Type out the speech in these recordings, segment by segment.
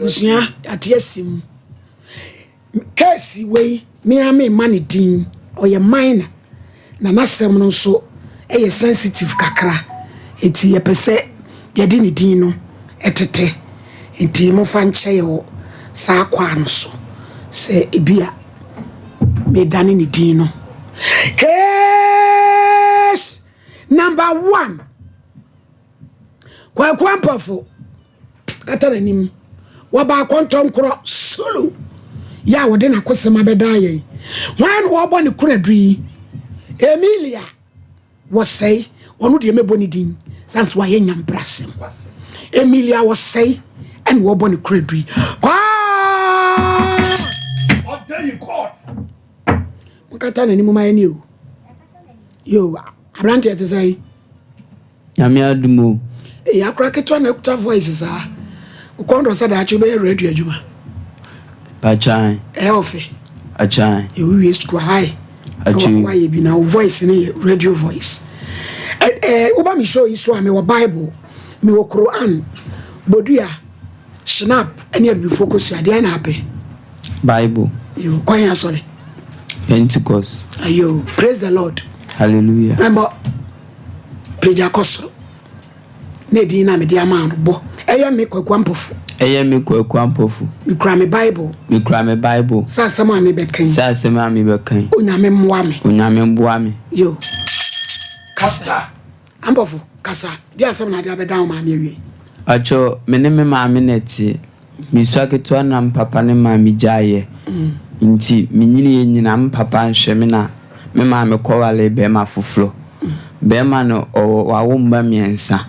Busia atiasim. Case way me ame money din or your minor. Na nasem no so e sensitive kakra. Enti ye pese ye di ni din no etete. Enti mo fa nche yo sa kwa no so. Se ebia me dani ni din no. Case number 1. Kwa mpofo katara nim waba kontom kro sulu ya wode na kosema beda ye wan wo bo ne kuradui Emilia was say onu de mebo ni din sans wa ye nyambrasem Emilia was say and wo bo ne kuradui kwa what day you court katara nim ma ni o yo abrante te say yami adumo ya kura ketwa na kuta voices ukondo sada achube radio ajuma Pachan ofe achan you used to high achi why you be now voice ni radio voice uba mi show iso ame wo bible mi wo Quran bodua snap any be focus ya dey na happy bible you kwanya sorry Pentecost ayo praise the Lord hallelujah remember page akoso ne di na me di amount bo eya me kwakwampofu mi kra me bible sa sama me bekan onyame mboa me yo kasa ampofu kasa di asem na di abeda ma me awie acho me ne me ma me neti mi swaketo na papa ne ma mi jaye nti me nyini nyina papa nhwe me na me ma me kwale be ma foforo be ma no wawo mba miensa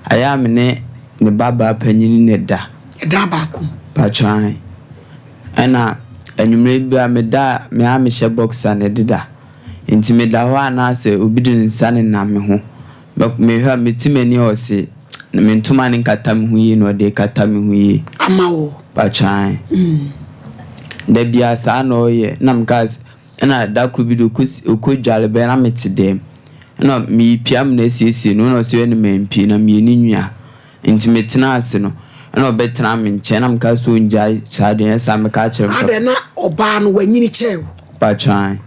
aya me ne baba panyini ne da baako pachan ana anwumre bia me da me ha me she boxer ne deda nti me da ho ana se obi de nsa ne na me ho me hwa me timani o se me ntuma ne nkata me ho yi no de kata me ho yi amawo pachan da bia sa na oye na mgas ana da kru bi do okojale be na metedem na mi piam na siesie no no se ne mempi na me ni nwia nti metena ase no na obetena me nche na mka so njai sade sa me ka kire ade na oba no wanyini chew pachan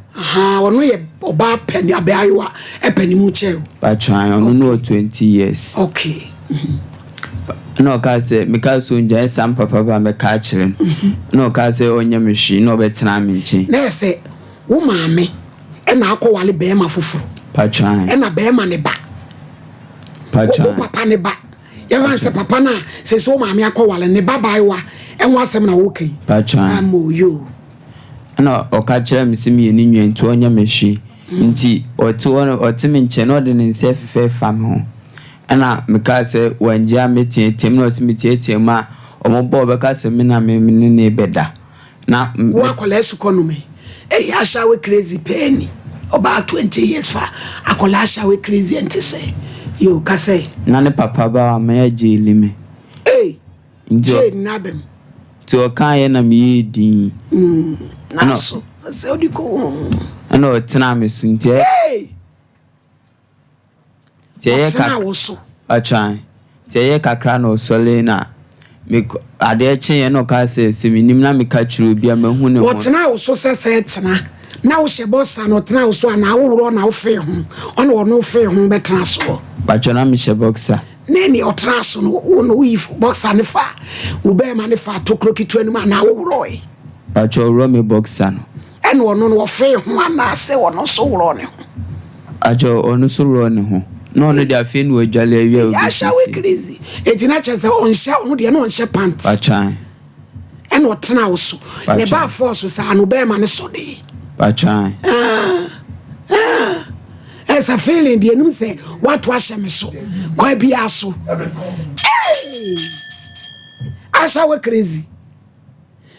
wono ye oba pani abayiwa epani mu chew pachan ono no 20 years okay no ka se me ka so njai sam papa ba me ka kire no ka se onye me hwi na obetena me nche na se wo maame e na akọwale be ma foforo pachan e na be ma ne ba pachan papa ne ba yavanse papa na se so maame akọwale ne babaiwa enwo asem na wokai pachan amoyo na okachira misimi ni nwentu onye mehwi nti otime nche no de nse fefe fam ho ana meka se wanja metietem no simetietem ma omobo beka se me na me ne beda na wa kola economy asha we crazy penny about 20 years fa akola asha we crazy entise yo ka say na ne papa ba ma ya jelime njo nabem to kan ye na me din na so se odiko ana otena me so nti tie ka woso achan tie kakra no sole na me ade eche ye no ka se minim na me ka chiro bia mahu ne ho otena woso se tena na wo shebo sa no tena woso na wo na wo fe ho ona wo no fe ho betena so bachona me shebo boxer neni otena so no if boxer ne fa wo be ma ne fa tokro kitwa ni ma na wo roe bacho ro me boxer no ene wo no wo fe ho ana se wo no so ro ne ho ajo onu so ro ne ho no no dia fe ni wadwale awia obi asha we crazy etina chese onsha no de no onsha pants bachan ene otena wo so ne ba force sa no be ma ne so de bachan as a feeling the enum say what was me so kwa bia so asha we crazy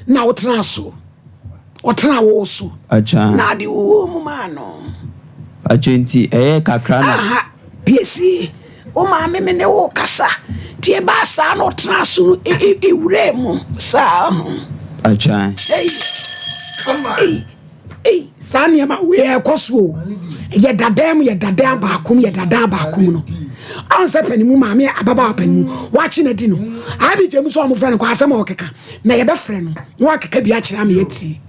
na otena so otena wo so bachan na de wo mu ma no bachanti kakra na BC o ma me ne wo kasa tie ba sa no otena so ewure mu sa bachan come on sani ma we ekoso ye dadam ba akum no answer penimu maame ababa penimu watching a dino I be James on friend ko asem okeka na ye be frɛ no wa keka bi a kyerɛ me yati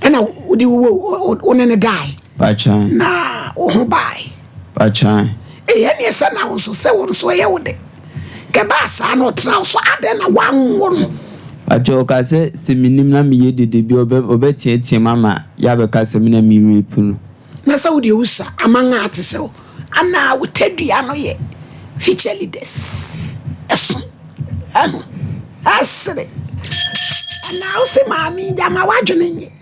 ena udi wo ne die Bachan na wo bai Bachan ene esa na wo so se wo so ye wo de ke ba sa no tra so ade na wanwo no Ajo ka se minim na me ye dede bi obetie mama ya be ka se me na me rape no na sa wodi usa amanga atese ana wotadua no ye feature leaders eso asre ana o se maami jama wadwene nye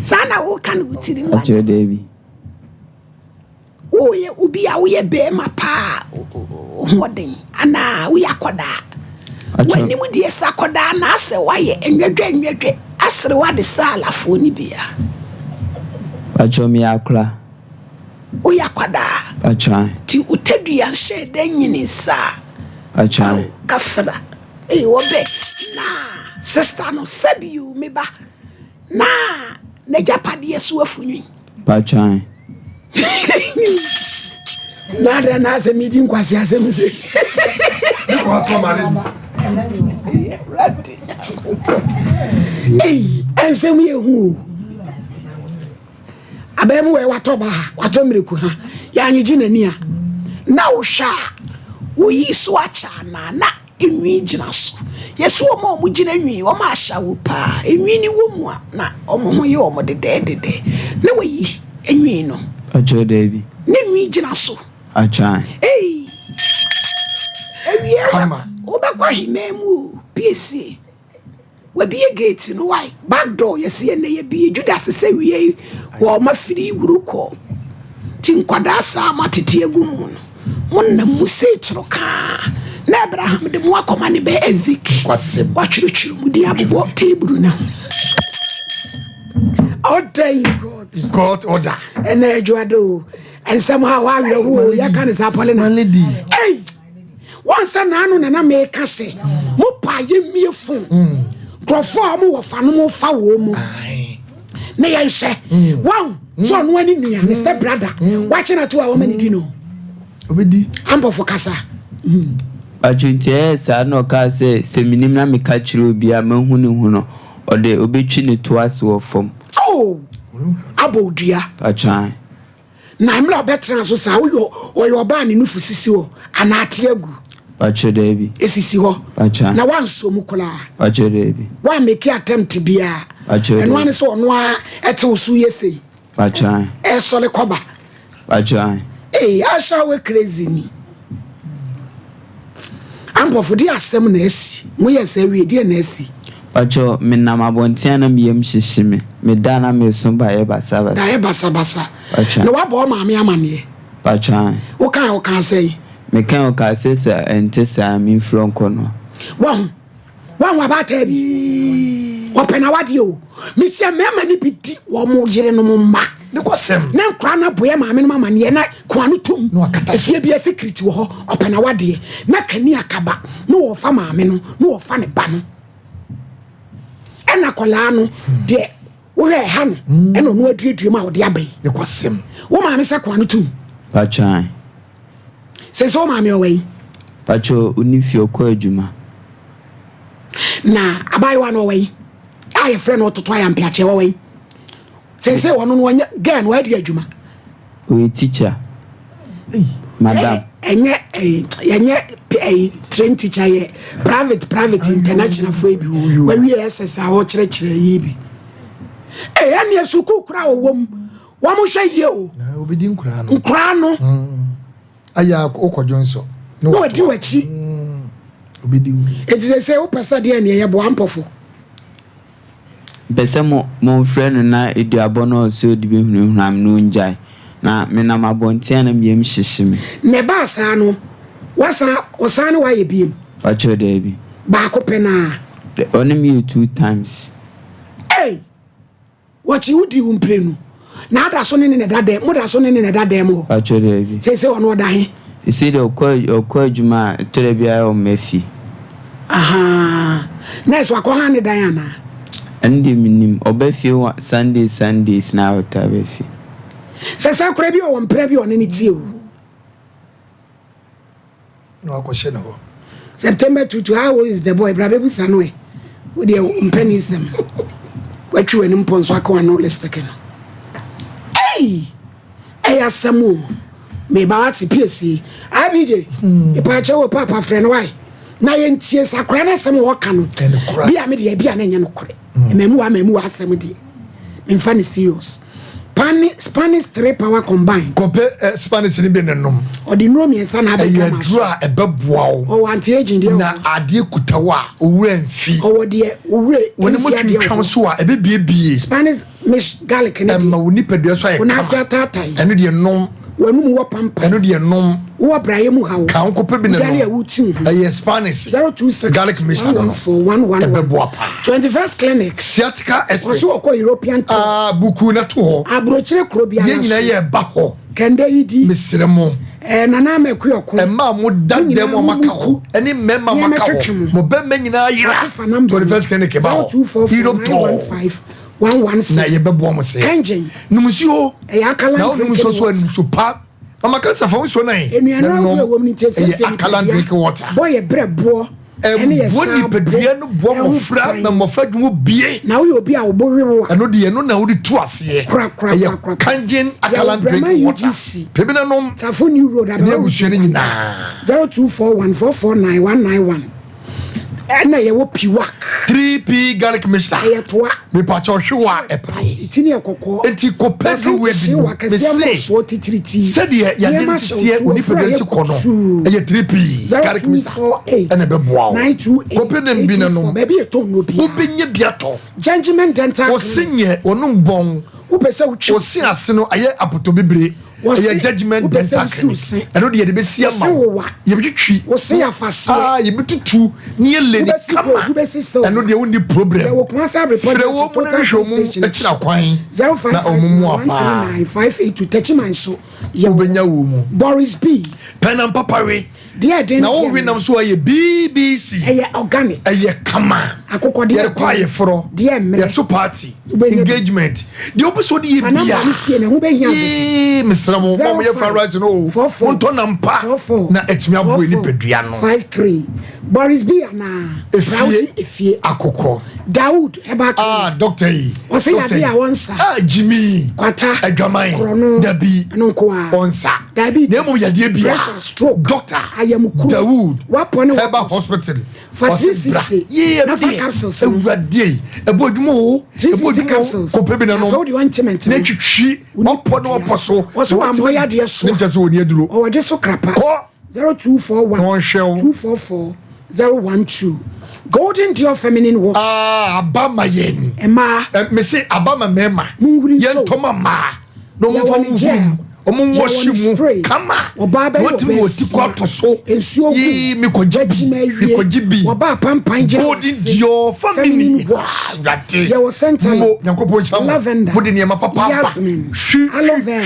sana wo kan wutiri ma Ajo David wo ye ubi a wo ye be ma pa hoden ana wo yakoda wani mu die sakoda na ase waye enwedwe asre wade sala fo ni bia Ajo mi akra o yakoda Bachan ti utadua hye danyini sa Bachan kafra wo be na sister no sabiu me ba na japade so afunwi Bachan nada na se midi nkwasi asem se Kwa so mane ensem ye hu abemu we watoba wato mreku ha ya anyiji nani a na wo hwa wo yi so acha na enwi gina so yeso o mo gina nwi o ma hya wo pa enwi ni wo mu a na o mo ho ye o mo de na wo yi enwi no Ajo David na enwi gina so Bachan ewie wo ba kwa himemu PC we be a gate no why back door you see na ye be Judas say we wo ma firi wuruko tin kwada sa matete agum no mon na muse troka na Abraham de mo akoma ne be Ezik wa churu mu di abobo table na order God order and ejuado and somehow I will ya kan sa polina hey once na anu na make say mo pa ye miefun crofo mo wo fa no mo fa wo mu na ye hye wow so no ani nua Mr brother watch na to a woman di no obedi ambo for kasa Ajuntie sa no ka se minim na me ka kire obi a mahu ne hu no ode obetwi ne to ase wo fom oh abodua Bachan na mla betra so sa wo yo ba ne nufu sisi wo anate agu Ajo David esisi ho Bachan na wanso mu kula Ajo David wa make attempt bia eno ane so no a ete osu yesei Bachan sole koba Bachan asha we crazy ni ambo fodi asem na asi mo yesa wie die na asi Ajo me na mabontia na miyem hyehime me da na me so ba ye basa da ye basa Bachan na wa bo maame amane Bachan wo kan say me kan o ka se sa ente sa mi flonko no wa ba ta bi wo pena wade o me sia mema ni bidi wo mo yire no mo ma ne kwasem na nkra na boye maame no mama ne na kwa no tum efie bia secret wo ho opena wade na kani akaba na wo fa maame no na wo fa ne ba no ena kola no de wo he ha no ena no aduadua ma wo de abai ne kwasem wo maame se kwa no tum Bachan se so maame owei Pacho unifi okọ adwuma na abai wa no owei aye frɛ no toto aya mpiache owei se wono no nya gan wa adi adwuma we teacher madam yenye train teacher ye private international for bi wa wi SS a wo kyerɛ yi bi ani esuku kura owom wa mo hwɛ ye o na obedi nkura no aya okodwonso no wadi wachi obedi eti se wo pesa de ani ye bo ampofo bese mo friend na eduabo no so di behunhunam no njai na me na mabontia na miyem hyehime ne ba sa no wasa osane wa ye biem Pacho David ba ko pena only me 2 times what you do umprenu na da so ne dada mo da so ne dada mo Pacho David se ono da he isi de okọ adwuma tore bia o mafi aha na so akọ ha ne dan ana ande minim obafi Sundays na otabafi se kura bi o mpre bi o ne tie o no question ho. September 22, how old is the boy? Brabebu Sanwe. With your pennies. What you and Ponso no less taken. Hey! Hey, Samu. Me Bawati PSC. IBJ. If I show Papa friend, why? Na yenties akrana sem wo kanu bia me de bia na nya no kore memu asemdi me fa ne serious Spanish 3 power combine compare Spanish ni be nenom odi no me nsa na be kama dru a ebeboa o anti agent de na ade kutawa owura mfi o de owura woni mo twam so a ebebie Spanish mish garlic ne ma woni pedua so aye kama na afia tatai eno de nom wanu wo pampa eno de nom wo braye mu hawo ka nko pe bi ne no Spanish 026 garlic mish na 21st clinic sciatica expert so ko European buku na to ho abrochire krobia na nyina ye ba ho kende yidi misremo nana mekuyoko ma mo dadde mo maka ho eni memma maka ho mo be nyina yira 21st clinic ba ho 244 na ye bebo mo se engine numusuo akala na numusuo so numusuo pa mama kansa fa so nan enuano wo mni tefese akala drink water boy brebo ene ye boni pedua no bo mo fra na mo fa dwumo bie na wo obi a wo bo wewo eno de eno na wo di to ase kra kanjin akala drink water pebina nom tafo new road aba wo hwe nyina 0241449191 ena ye wo piwak 3p garlic mixture ayetoa me pa cho hwewa epai itini ekoko enti ko pedro we bi me say said ye ya dem tie oni pedensi kono eye 3p garlic mixture ena be boa ko pedem bi na no baby eto no bi obenye biato gentleman dental o sinye onum bon o pese o o si ase no aye apoto bebre ye judgment dental eno de ye de be sia ma ye bitwi o se afase ye bitutu ni ye leni kama eno de woni problem ye wo cancer report fre wo mo na hwo mu ekira kwan na omumu apa 05513958 tachiman so ye obenya wo mu Boris B penam papawe dia den na wo wi nam so aye BBC eye organic eye kama akokode ye kwa ye foro dia me ye to party engagement the episode ye bia na sie ne ho be hia Mr. Mo ye fan right no onto nampa na etimi abo ni pedua no 53 Boris B na efie akoko Daud Herbal doctor yi o se ya bia wonsa Jimmy kwata adwaman dabi onsa dabi na mo yade bia stroke doctor ayamukuru Daud wapone Herbal hospital for 360 na for capsules ewradie ebodimo 360 capsules ko pebi na no so the ointment na twitwi opon oposo so amoya de so ninja so oni aduro o de so krapa 0241 244 012 Golden Dior feminine wash abama yen ema me say abama mema yen toma ma no mo fa mu omo wash mu kama what me oti kwato so yi me ko jibi oba pampan je Golden Dior feminine wash rate ya wo center mo yakopon chama lavender body ne ma papa jasmine aloe vera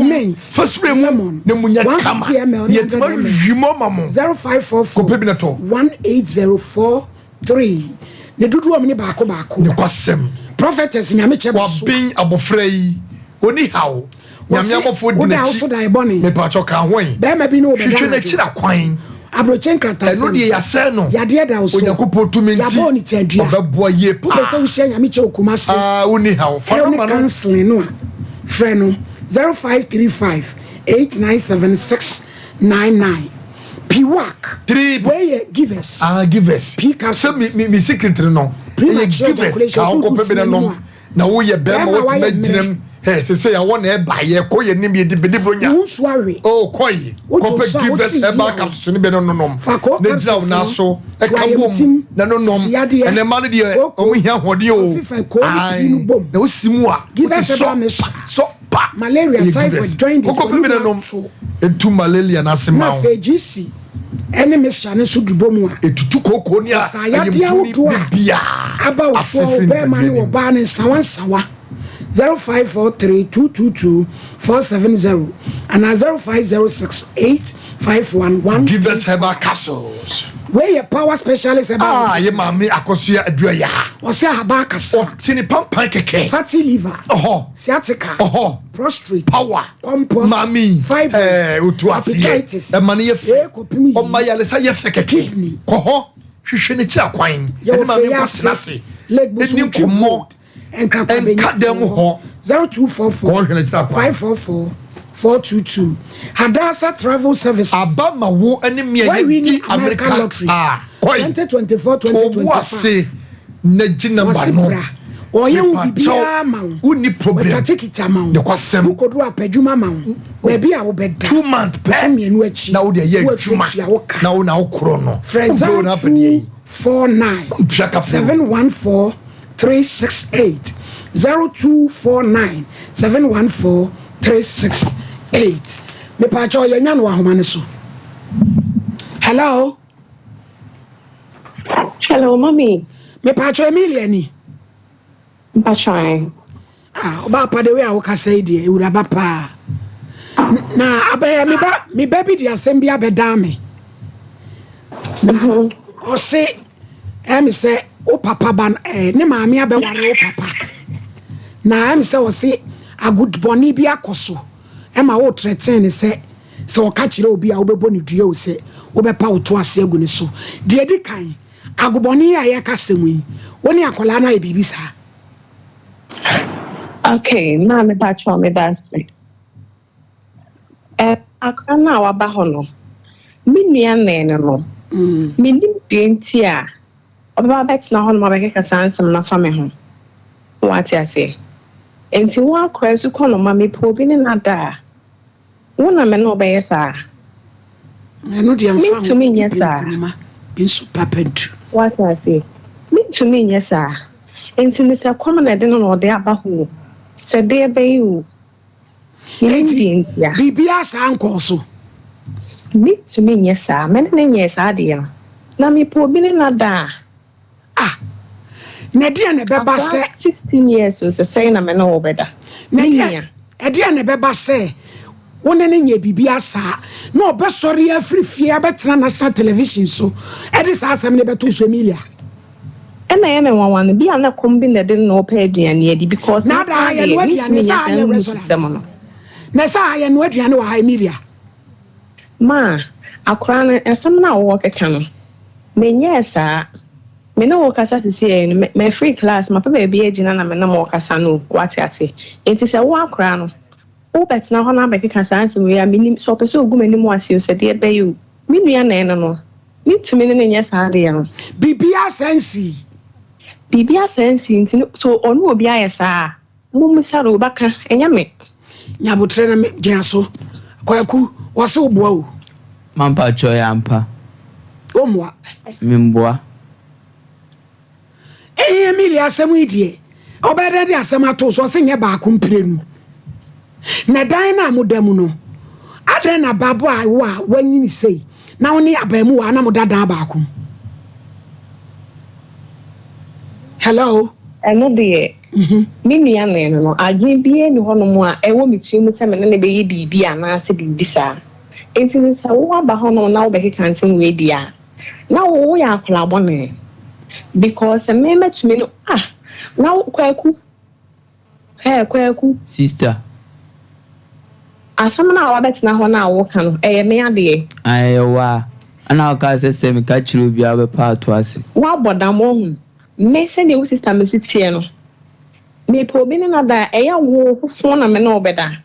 mint fasbre mu ne munya kama ye tuma jimo mamo 0544 18043 ne dudu omni baako ne kwasem prophetess nyame chebo wa bin abofra yi oni hawo nyame amofo di na chi me pa cho ka hoin be ma bi no be na chira kwan abrochen krata eno de yase no yade da wo so onyakopo tumenti yabo ni tadua obeboa ye pa wo be se wo hia nyame che okuma se oni hawo fa no ma cancel no frɛ no 0535 897699 Piwak 3 where givers givers so me secretary no givers ka ko pe no na wo ye be ma wo ma ginam se ya wona e ba ye ko ye nim ye di bronya koyi ko pe givers e ba capsule ni be no no ne dra na so e ka bom na no nom ene ma no de o mu hia hode o na wo simu a givers e ba me so pa malaria typhoid join the ko pe be no etu malaria na sema na FGC ene me shane so dubo mu a etutu koko ni a bia aba wo so be ma ni wo ba ni sawansawa 0543222470 and 05068511 give us Herbal capsules where your power specialist about ye mami akosua adua ya o se Herbal kasa o tini pampan keke fatty liver sciatica prostrate power mami appetitis emane ye fe o ma yale sa ye fe keke ko ho hwehwe ne kira kwan ene ma me kwase eni komo enka dem ho 0244 544 422 Hadassa Travel Services abama wo ene me ye American lottery 2024-2025 na ji number no oye wo bibia ma wo ni problem tatikita ma wo kwasem kodu apadwuma ma wo ba bia wo beda 2 months per mienu achi na wo de ye adwuma na wo kro no friends 49 714 368 0249 714 368 me pa cho ye nya no ahoma ne so. Hello mommy. Me pa cho Emilia ni trying. Oba pa de we a wo kasa ide ewura ba pa na abaya me baby di asem bia beda me o se em se o papa ban ne maami abeware o papa na em se o se a good boni bia akoso ema wo threaten ne se o ka kire obi a wo bebo ne dua o se wo be pa wo to ase agu ne so de edi kan aguboni a ye kasemu yi woni akola na e bibisa. Okay, mama patcho me dase. Akana wa ba hono. Mi nua nene no. Mi dim denti a. Oba bet na hono ma be ka sansem na fa me ho. What I say. Enti wa kwa su kono ma me po bi ne nada. Wona me no be yesa. No dia mfa. Me to me yesa. Bin su papentu. What I say. Me to me yesa. Enti ne se kono na de no de aba ho. Se de be you. Bibia sa anko so. Me to me yesa. Me ne yesa de ya. Na me po bi ne nada. Na dia ne beba se 16 years so say na me no obeda. Na dia ne beba se wona ne nya bibia sa na obesori afrifie abetena national television so e de sa asem ne beto so Emilia. Ena ye me wanwan bi ana kombi na de no pa aduane adi because na da ye no aduane sa anya restaurant na sa ye no aduane wa ha Emilia ma akora na esem na wo keka no menye sa me no wo kasa sisi me free class ma pa bi agina na me na mo kasa no wati ate enti se wo akora no wo bet na ho na be keka sanse we ya minim so pese ogumani mu ase se de be you mi nua na eno no mi tumi ne nya sa de ya no bibia sensi nti so onu obi ayesa mu musaro obaka enya me nyabotre na me giaso kwaku wase oboa o mampa choya ampa omwa mimboa Emilia asem idie obeda de asem ato so se nye ba komprenu na dan na modamu no adan na babo a wo a wanyini sei na woni abamu wa na modadan ba akom. Hello eno de mi nua ne no agin bie ni hono mu a ewo mitim se me ne be yi bibi ana se bibi sa enti ni sa wo aba hono na wo be keka ntem we dia na wo ya akla bone because me metumi no na kwaku sister asam na wa betina ho na wo ka no eye me ade ayewa ana ka se me ka chiro bia be pa to ase wa bodamo hu me se ne wo sister me sitie no me po bi ne na da eye wo fo na me na obeda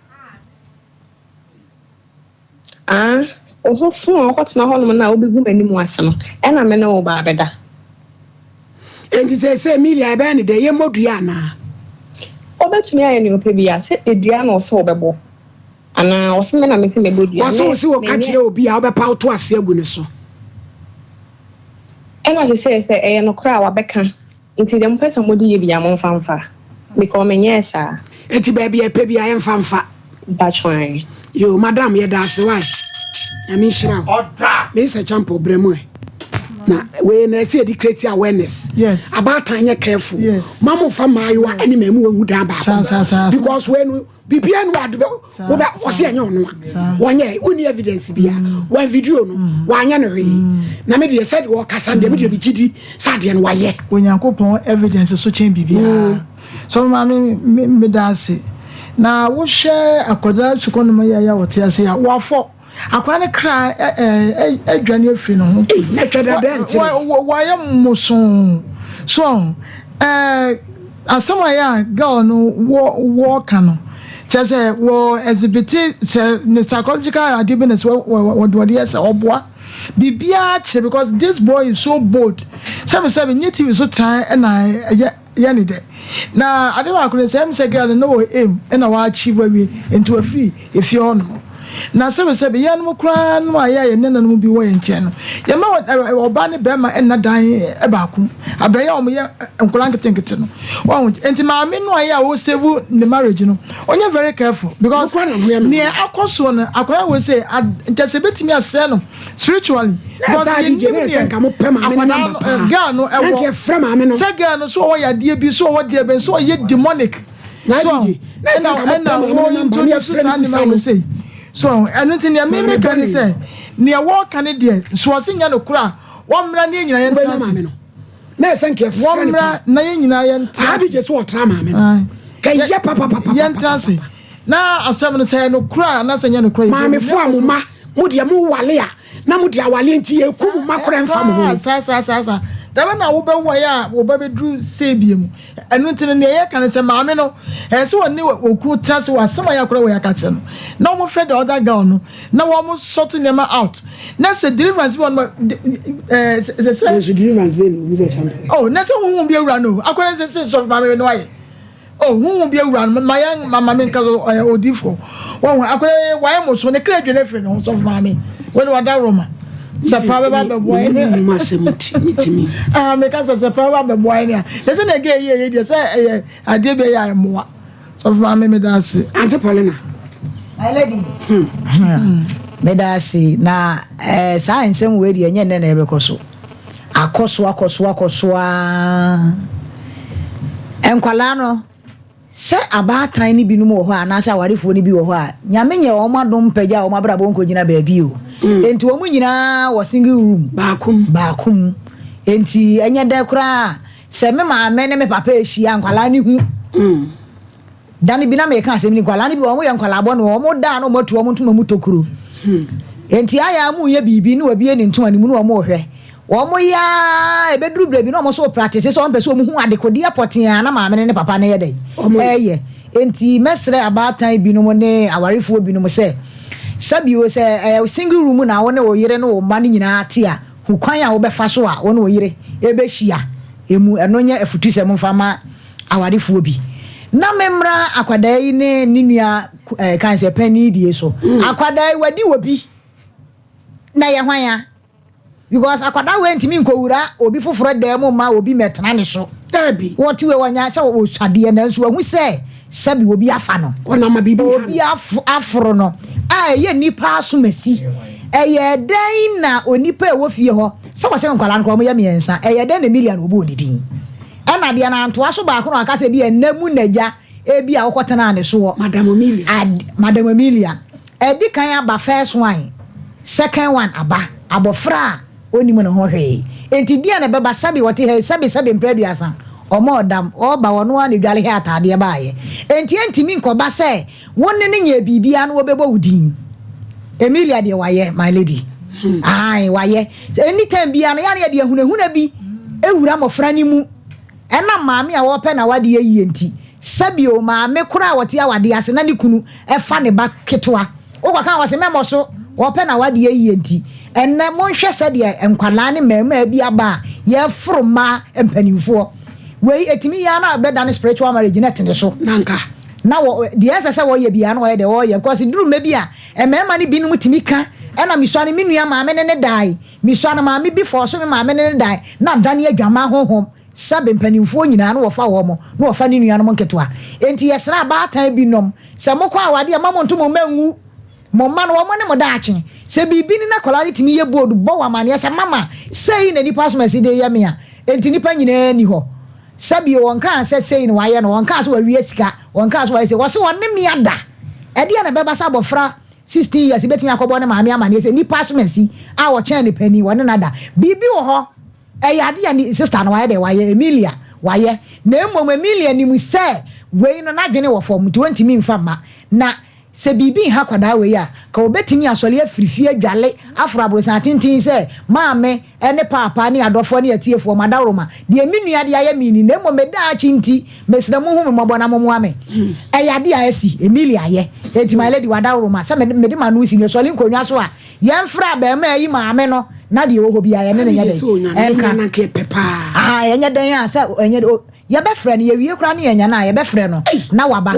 oho fo okotina ho no na obegu mani mu ase no e na me na oba beda enti se Emilia ebe ne de ye modua na obetumi aye ne opebia se edua na oso obebo ana oseme na me se mebodua waso si wo ka kire obi a obepa auto ase agu ne so ena se eye no kra wa beka nti dem pesa modi ye bia mo mfamfa because me nyesa enti ba bia pe bia ye mfamfa bachwan yo madam ye da ase why ami shira oda me se champo bremu na we na see the create awareness about anya careful mamu fama you are any memu wangu da ba because when bibia no ade wo ba wose anya ono wonye uni evidence bia one video no wanya no hwe na me de said wo kasa de me de bigidi sade no waye onyankopon evidence so chen bibia so ma me dance na wo hwe akoda sukono ya wote ase ya wafo akwa ne kra adwane afiri no ho na twada dent wa ya muso so asama ya girl no wo kano say wo exhibit say psychological adibiness what yes oboa bibia che because this boy is so bold 77 yeti we so time na ya ni de na adeba akure say girl no aim na wa achieve we into a free if you on na 77 ya no kra no aya ye nena no bi wo ye nche no ye ma oba ne be ma na dan e ba ku abraya o ye nkola nketenkete no wo enti ma me no aya wo save the marriage no onye very careful because near akoso no akora we say just betimi ase no spiritually because you can come pema me na girl no e wo frama me no say girl no so wo ya de bi so wo de ben so ye demonic so na wo introduce animal we say so anything ya me can say near walk can there so asinya no kura wo mra ne nyina yen tase na thank you wo mra na yen nyina yen abi je so trama me no ka ye papa yen tase na asem no say no kura na senya no kura ma me fo amuma mo de mo wale a na mo de awale nti e ku ma kura mfa mo ho sa daba na wo be wo ya wo be dru sebiem enu ntene ne ye kan se maame no so woni oku trase wa sama ya kura wo ya ka che no na mo fred the other girl no na wo mo sort them out na se deliverance be on se deliverance be no be champion oh na se wo bi awura no akora se so maame no aye oh wo bi awura no mama me nka odifo wo akora wa mo so ne kra dwene fre no so maame wo no da roma Sapa ba boy ni mitimi make us sapa ba boy ni they say na ge ye dey say ade be ya moa so for me das Auntie Paulina my lady me das na science em we dey enye na ebe koso akoso enkwala no se abatan ni binum wo ho ana se awarefo ni bi wo ho a nyame nye o madom pagya o mabrabo nko gina ba bi o enti wo mu nyina wo single room baakum enti enye de kura se me maame ne me papa ehia nkwala ni hu dani bi na me ka asem ni nkwala ni bi wo mo ye nkwala abo no wo mo da no mo tu wo mo ntuma mu tokuro enti aya mu ye bibi ni wabi ni ntuma ni mu no wo mo hwe wo mo ya ebeduru brebi no mo so practice so on person mu hu adekodi apotia na maame ne papa ne ye dai eye enti mesre abatan bi no mo ne awarefo bi no mo se sabi wo se single room na wo ne wo yire no wo ma ni nyina ate a hu kwan a wo be fa so a wo ne wo yire ebe hia emu eno nya afutu se mo fa ma awarefo bi na memra akwada yi ne ninua kan se pani die so akwada yi wadi wobi na ye hwan ya because akwada we ntimi nkowura obi foforo dem ma obi metena ne so dabi woti we wanya se wo swade na nso hu se sabi obi afa no ona ma bibi obi aforo no ye nipa asomasi eye dan na onipa e wo fie ho se wo se nkwala nko mo ye miensa eye dan na million obo odidin ana de na anto aso ba ko aka se bi enamu naja ebi a wokotena ne so Madam Amelia edi kan aba first one second one aba abofra oni mo ne ho hwe enti dia na beba sabi wote he sabi mpreduasa omo odam oba wono a ne dwale he atade baaye enti mi nkoba se wonne ne nya bibia na obebo wudin Emilia de waye my lady ai waye anytime bia no ya na de hunahuna bi ewura mofra ni mu ena maame a wo pe na wade yi enti sabi o maame kura wote awade ase na ne kunu efa ne ba ketwa wo kwa kan wase memo so wo pe na wade yi enti enne monhwe se de enkwala ne mema bi aba ye froma empanimfo we etimi ya na beda ne spiritual marriage net ne so nanka na wo de ese se wo ye bia na wo ye de wo ye because duru me bia emema ne binum timika ena miswa ne minua maame ne dai miswa na maame bi for so me maame ne dai na dane adwama honhom sabe mpanimfo nyina na wo fa wo mo na wo fa ne nua no nketoa enti yesra ba atan bi nom se mokwa awade ma mo ntomo manwu mo ma no wo mo ne mo daache se bibi ni na kolari timi ye board bo wa mane se mama sei na nipa so maside ye me a enti nipa nyina ni ho sabi wonka se sei ni waye no wonka so wa wie sika wonka so wa se wo se wonne me ada e de na beba sa bofra 16 years betimi akobo ne maame amane se nipa so masi a wo chen ni pani wonne nada bibi wo ho e yade ya ni sister no waye de waye Emilia waye na emom Emilia ni mu se we no na dwene wo fom 20 mi mfa ma na se bibi ha kwada we ya ka obetimi asole afirifie adwale afro abrosan tintin se maame ene papa ne adofo ne atiefo madaroma de minua de aye mini na mo meda achinti mesra mu hu me mobona mo ame eyade asi Emilia ye enti my lady wadaroma se mede manu si ne sole nkonwa so a yemfra ba ma yi maame no na de wo bi aye ne ne yade enka na ke pepa enye den a se enye ye be frɛ no ye wie kra ne yenya na ye be frɛ no na waba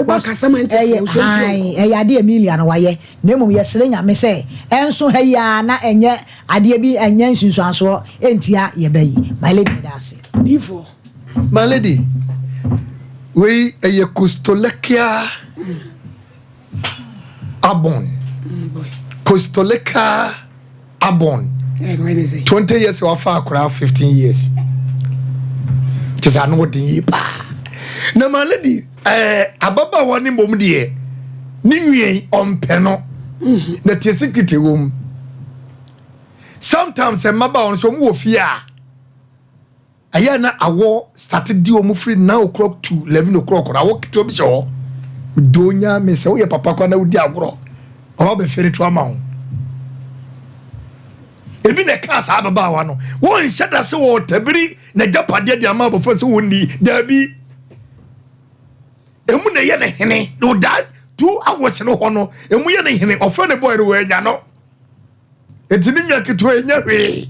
ade Emilia no waye na mum ye sere nyame sɛ enso ha ya na enye ade bi enye nsunsuanso entia ye bayi my lady dase before my lady we eye kustolekia abon kustolekia abon 20 years of akra 15 years no di pa na my lady ababa woni mbom de ni nwie ompe no na tie secret wom sometimes maba on so mu ofia aya na awo started di omu free 9 o'clock to 11 o'clock na wo kito bi so donya me se wo ye papa kwa na udi agoro o ba fere to ama ho ebi na class ababa wa no wo nhyada se wo tabiri na japade de ama bofo se wo ni dabi emu na ye ne hene no that 2 hours no ho no emu ye ne hene ofa ne boy no we nya no etini nya kito enya hwe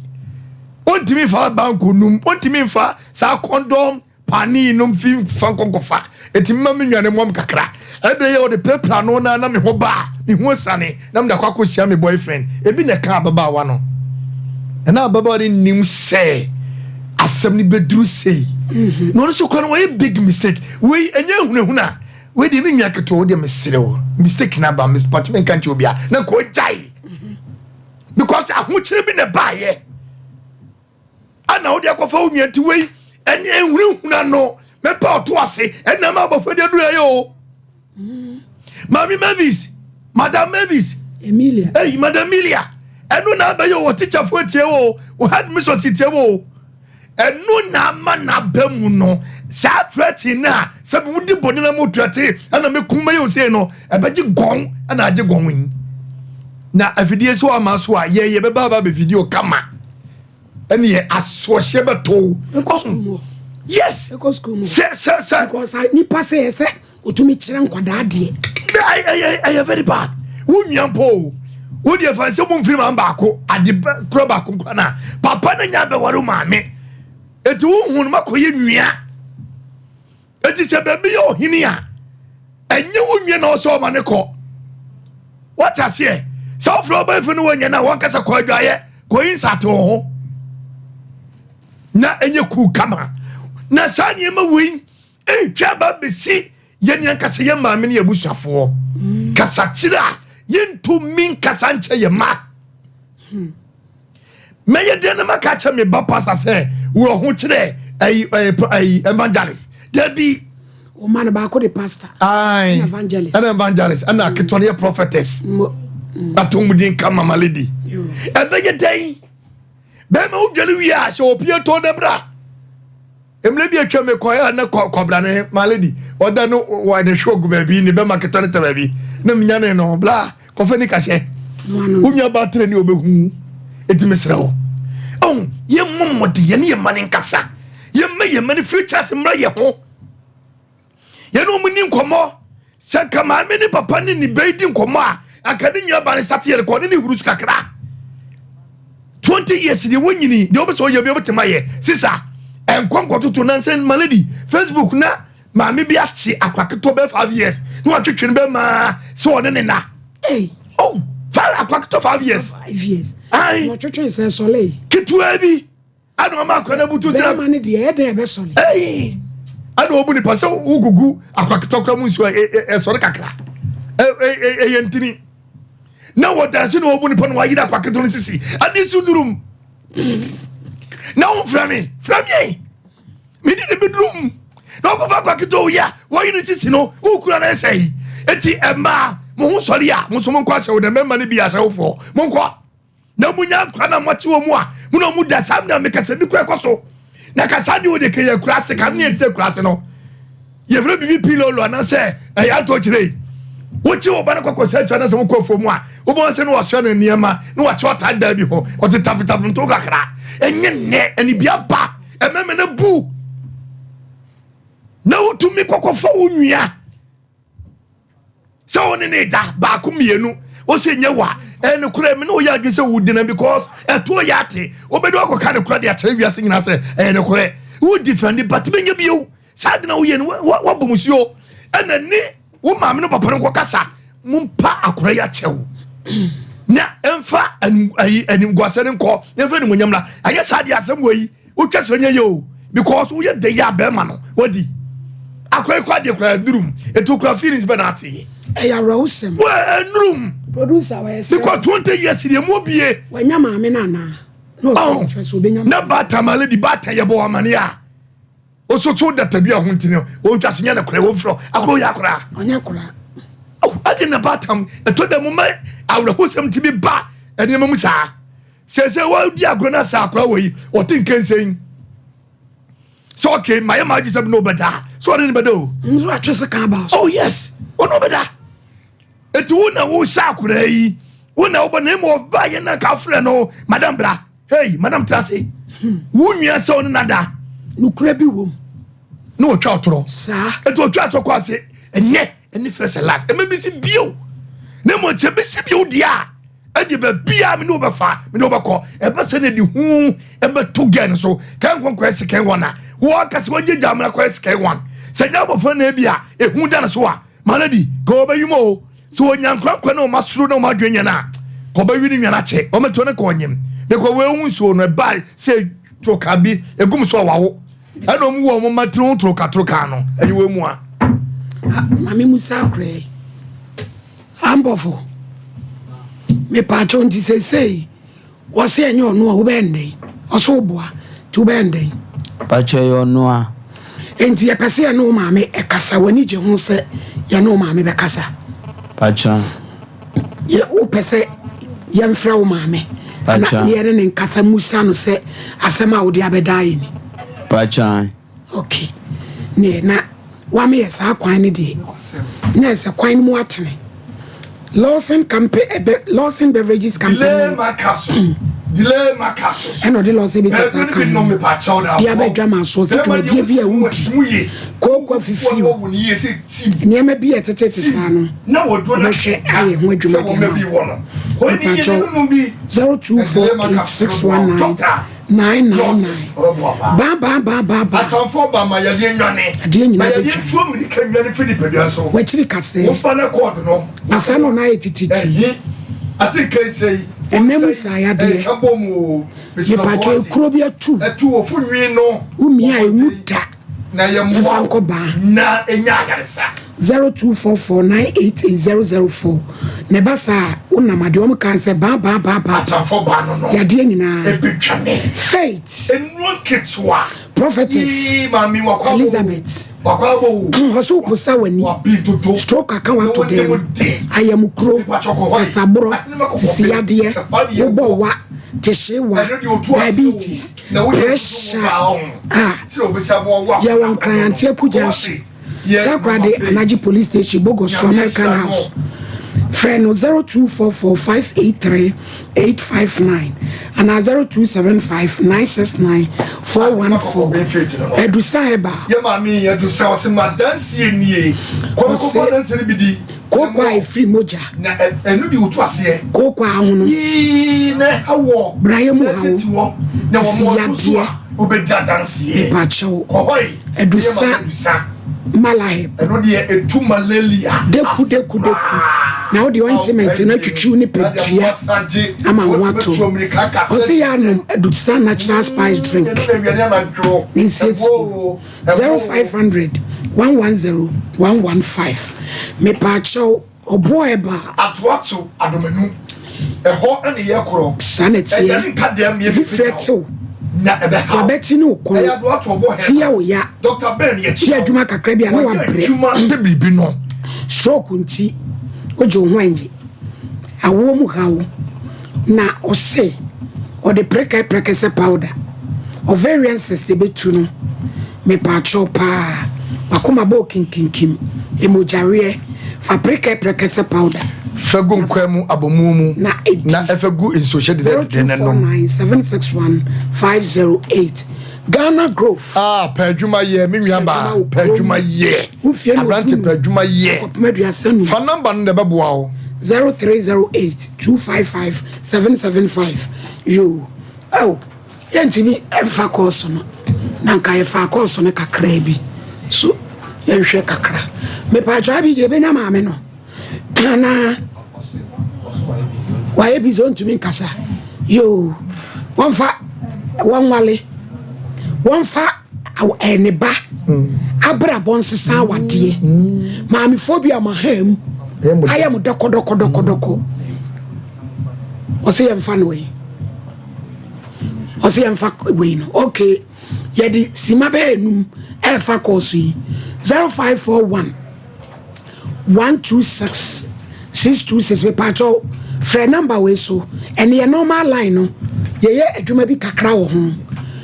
ontimi fa banko num ontimi fa sa condom pani num fi fa konkofa etimi ma me nwane mom kakra ebe ye o de paper no na me ho ba me ho sane na me da kwa ko sia me boyfriend ebi na ka ababa wa no and now baba nim say asem ni bedru say no so kwa no we big mistake we enye hunahuna we di nwa keto de mesere wo mistake na ba miss patment kan ti obia na ko jai because ahochire bi na ba ye ana odi akofa onwa ti we enye hunahuna no me pa oto ase enna ma ba fodi adu ayo mami Mavis madam Mavis Emilia hey madam Emilia enu na ba yo teacher fo tie wo had me so tie wo enu na ma na ba mu no sa threat na se bu di boni na mo threat ana me kuma yo say no e ba gi gon ana agi gon win na afidie so ama so a ye be ba video kama eni ye asohye beto yes because because I ni pass say otumi kire nkwada ade I very bad wunyampo wo de fa se mo mfiri ma baako ade kro baako na papa na nya be waro maame eti wo hunu makoye nwia eti se be yo hini a enye wo nwia na so ma ne ko what as here so fro ba funu wonya na won kasa ko adwaye ko insato ho na enye ku kama na sanye ma win twa ba besi ye ne kasa ye maame ne abusuafo kasa kira yentu min kasanche ye ma meye de na makacha me ba pastor say wo ho kire ai evangelist debi o man ba ko the pastor ai evangelist ana ketone prophetess atomudin kama malady ebeye dai be ma udwele wi a so opie to de bra emle bi atwa me koya na kobra ne malady oda no wa de shogu ba bi ni be ma ketone ta ba bi na mnyane no bla kofeni kashe unya batre ni obehu etimesra ho on ye momode ye ne ye mane nkasa ye mane futures mra ye ho ye no muni nkomo se kama me ni papa ni beidi nkomo a akade nwa ba ne start ye record ni huru kakra 20 years ni wonyini de obeso ye bi obetema ye sisa enkonkototo nansen malady Facebook na ma me bi achi akwaketo be 5 years no atwetwe be ma se one ne na hey oh fara akwaketo 5 years ai no twetwe se sole kitwa bi anu ma akwana butu tira be man de e de be sole hey anu obu ni pase ugugu akwaketo kra mu nsu e sole kakra yentini na wodanse no obu ni pon wa yida akwaketo ni sisi adisu durum na on frame me di de bedroom no go fa akwaketo ya wo yini sisi no ukura na esai eti ema mo ho sori a mo so mo kwa hye de memma ne bi a hye mo nkwa na munya kwa na mochi wo mu a mo no mu da sam na me kasa bi kwa ekoso na kasa di wo de ke ya kura se kam ne ente kura se no ye vre bibi pilolo anase e ya to kire wo chi oba na kwakwa cha na se wo kwafo mu a wo bo se no waso na niema no wa chi ota da bi ho o te tafitafo nto kakra enye ne ani bia ba ememe na bu na utumi kwakwa unwia se woni ne da ba ko mienu o se nye wa ene kura me no ya adwese wudina because eto ya ate obedu akoka ne kura de a kire wiase nyina se ene kura wo defend but benye bio sad na wo ye no wa bomusuo ene ni wo maame no papa no kasa mumpa akura ya chewo na emfa ani gwase ne nko emfa ni munyamla aye sad ya asem woyi wo twetso nye yo because wo ye de ya be ma no wodi akura kwa de kura durum eto kura feelings be na ate eya rawsem wa nrum producer wa yesi because 20 years de mo bie wanya maame na na no twetso be nyam na bata male di bata ye bo amane a osoto data bia ho ntine wo twase nya na kura wo fro akura ya kura onya kura ade na batam eto da mo ma awrahosem ti bi ba ene mamu saa se wa di agro na saa kura wo yi o tin kensen so okay my imagine say no better so ne bedo nzo atwese kan ba oh yes o no better eti wo na wo saa kura yi wo na wo ba na mo ba ye na ka frɛ no madam bra hey madam trase wo nwia se on nada nukura bi wom no wo twa otoro saa eti wo twa atoko ase enye eni first and last e be si bio na mo te be si bio dia edi be bia me no be fa me no be ko e be se na di hu e be to gen so kan kon ko ese kan wona wo aka se wagye amna ko ese kan won se nya bo fa na bia e hu da na so a maladi go be yimo so onyankwa kwa na o masuru na o madwenya na ko be wi ni nwana che o meto ne ko nyem me ko we hu so no ba se to ka bi egum so wawo ana mu wo mo matru to ka no ayi we mu a mami musa kre ambofo me patron ti say wo se enyo no wo bende oso boa tu bende patcho yo no a enti ye pese no maame e kasa wani je ho se ye no maame be kasa patcho ye o pese ye mfra wo maame na ye ne nkasa musa no se asema wo de abedai ni patcho okay ne na wa me yes akwan ne de na se kwan mu atene Lawson Beverages Company. Delay my capsules. And the Lawson Beverages Company. The other drama shows that my dear be a wood. Cocoa Fifi. Near me be at a tetano. No, what do I say? I am with you. 0248619999. Ba. Atamfo ba ma yade nwane. Ade nyina be twa. Me kan nwane fi di pedua so. Wachiri kase. Wo fa na code no. Asa no na etititi. Ati kai sei. Enemu sa ya de. Abo mu. Ye patro kuro bi atu. Atu wo fu nwi no. Umi a emuta. Na ye mo. Na enya agaresa. 0244988004. Ne basa unamade o mka se ba. Atamfo ba no. Ya de nyina. Ebetwane. Faith. Enwo ketwa. Prophetess Mami wakwa Elizabeth wakwa hoso pusa wani stroke aka wa to dem ayamukro sasabro sisiade obo wa teshewa diabetes pressure ya wan client akujanshi takrade anaji police station Bogos American House friend 0244583859 and 0275969414 Edusa Herbal ye mami Edusa o se madansie nie ko dansie bi di kokwa e free moja na enu di otu ase kokwa ahono na hawo brahemu hawo na wo mo obedi dansie ipacho ko hoy Edusa Malahib eno de etu malaria deku na o de ointment na twitwi ni pedua ama wato o se ya no Edusa natural spice drink insist 0500 110 115 me pacho oboeba atwato adomenu eho ene ye koro sanity reflecto na ebe ha wabeti no ko tia wo ya Dr. Ben ye tia adwuma kakra bia na wa bre adwuma se bibi no stroke nti ojo hwanyi awo mu hawo na ose o de preka se powder ovarian cyst betu no me pa chopa akoma bo kinkinkim emojare fabrika prekese powder fagu nkwemu abomumu na efegu insociate de no 761-508 Ghana Grove pedjuma ye me nwa pedjuma ye abrante pedjuma ye fa number no de beboa o 0308-255-775 yo yentimi efa course no nanka efa course no kakra bi so yenhwe kakra me pa jwa bi je benya maame no na wa ebi zo ntumi nkasa yo wonfa wonwale wonfa eniba abra bonsesa wade maame phobia maham ayam doko ose yemfa no we ose yemfa we no okay yedi simabe enum efa course 0541-126-626 we pacho friend number we so and your normal line no ye adwuma bi kakra wo ho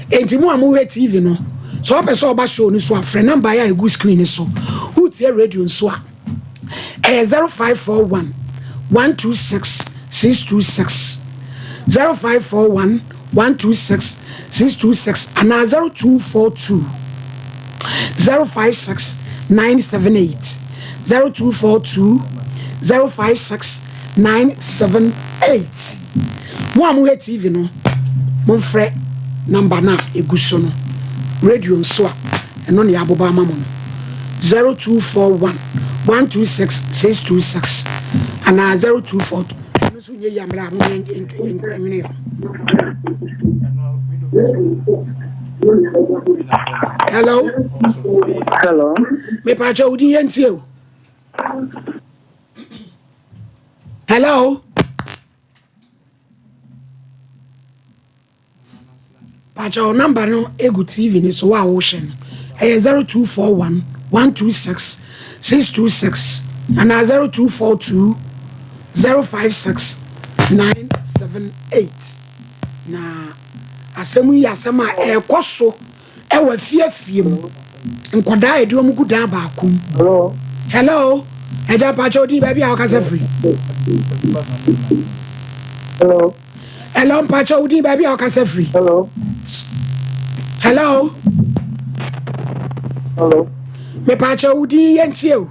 enti mu amu TV no so person oba show ni so friend number ya egu screen so utie radio so a 0541-126-626 0541-126-626 and 0242-056-978 0242-056-978 mo amu TV no mo frɛ number na eguso no radio so a eno ne aboba amamo no 0241-126-626 and 0242 no so nye yamra mo enkwamine Hello. Me pacho udi yentie o. Hello. Pacho number no egu TV ni so wa wo hye no. 0241-126-626 and 0242-056-978 na asemu yi asema ekoso ewa fiefie mu nkoda edi omugu dan ba akum hello eja pacho di baby akasa free hello pacho di baby akasa free hello me pacho udi yentie o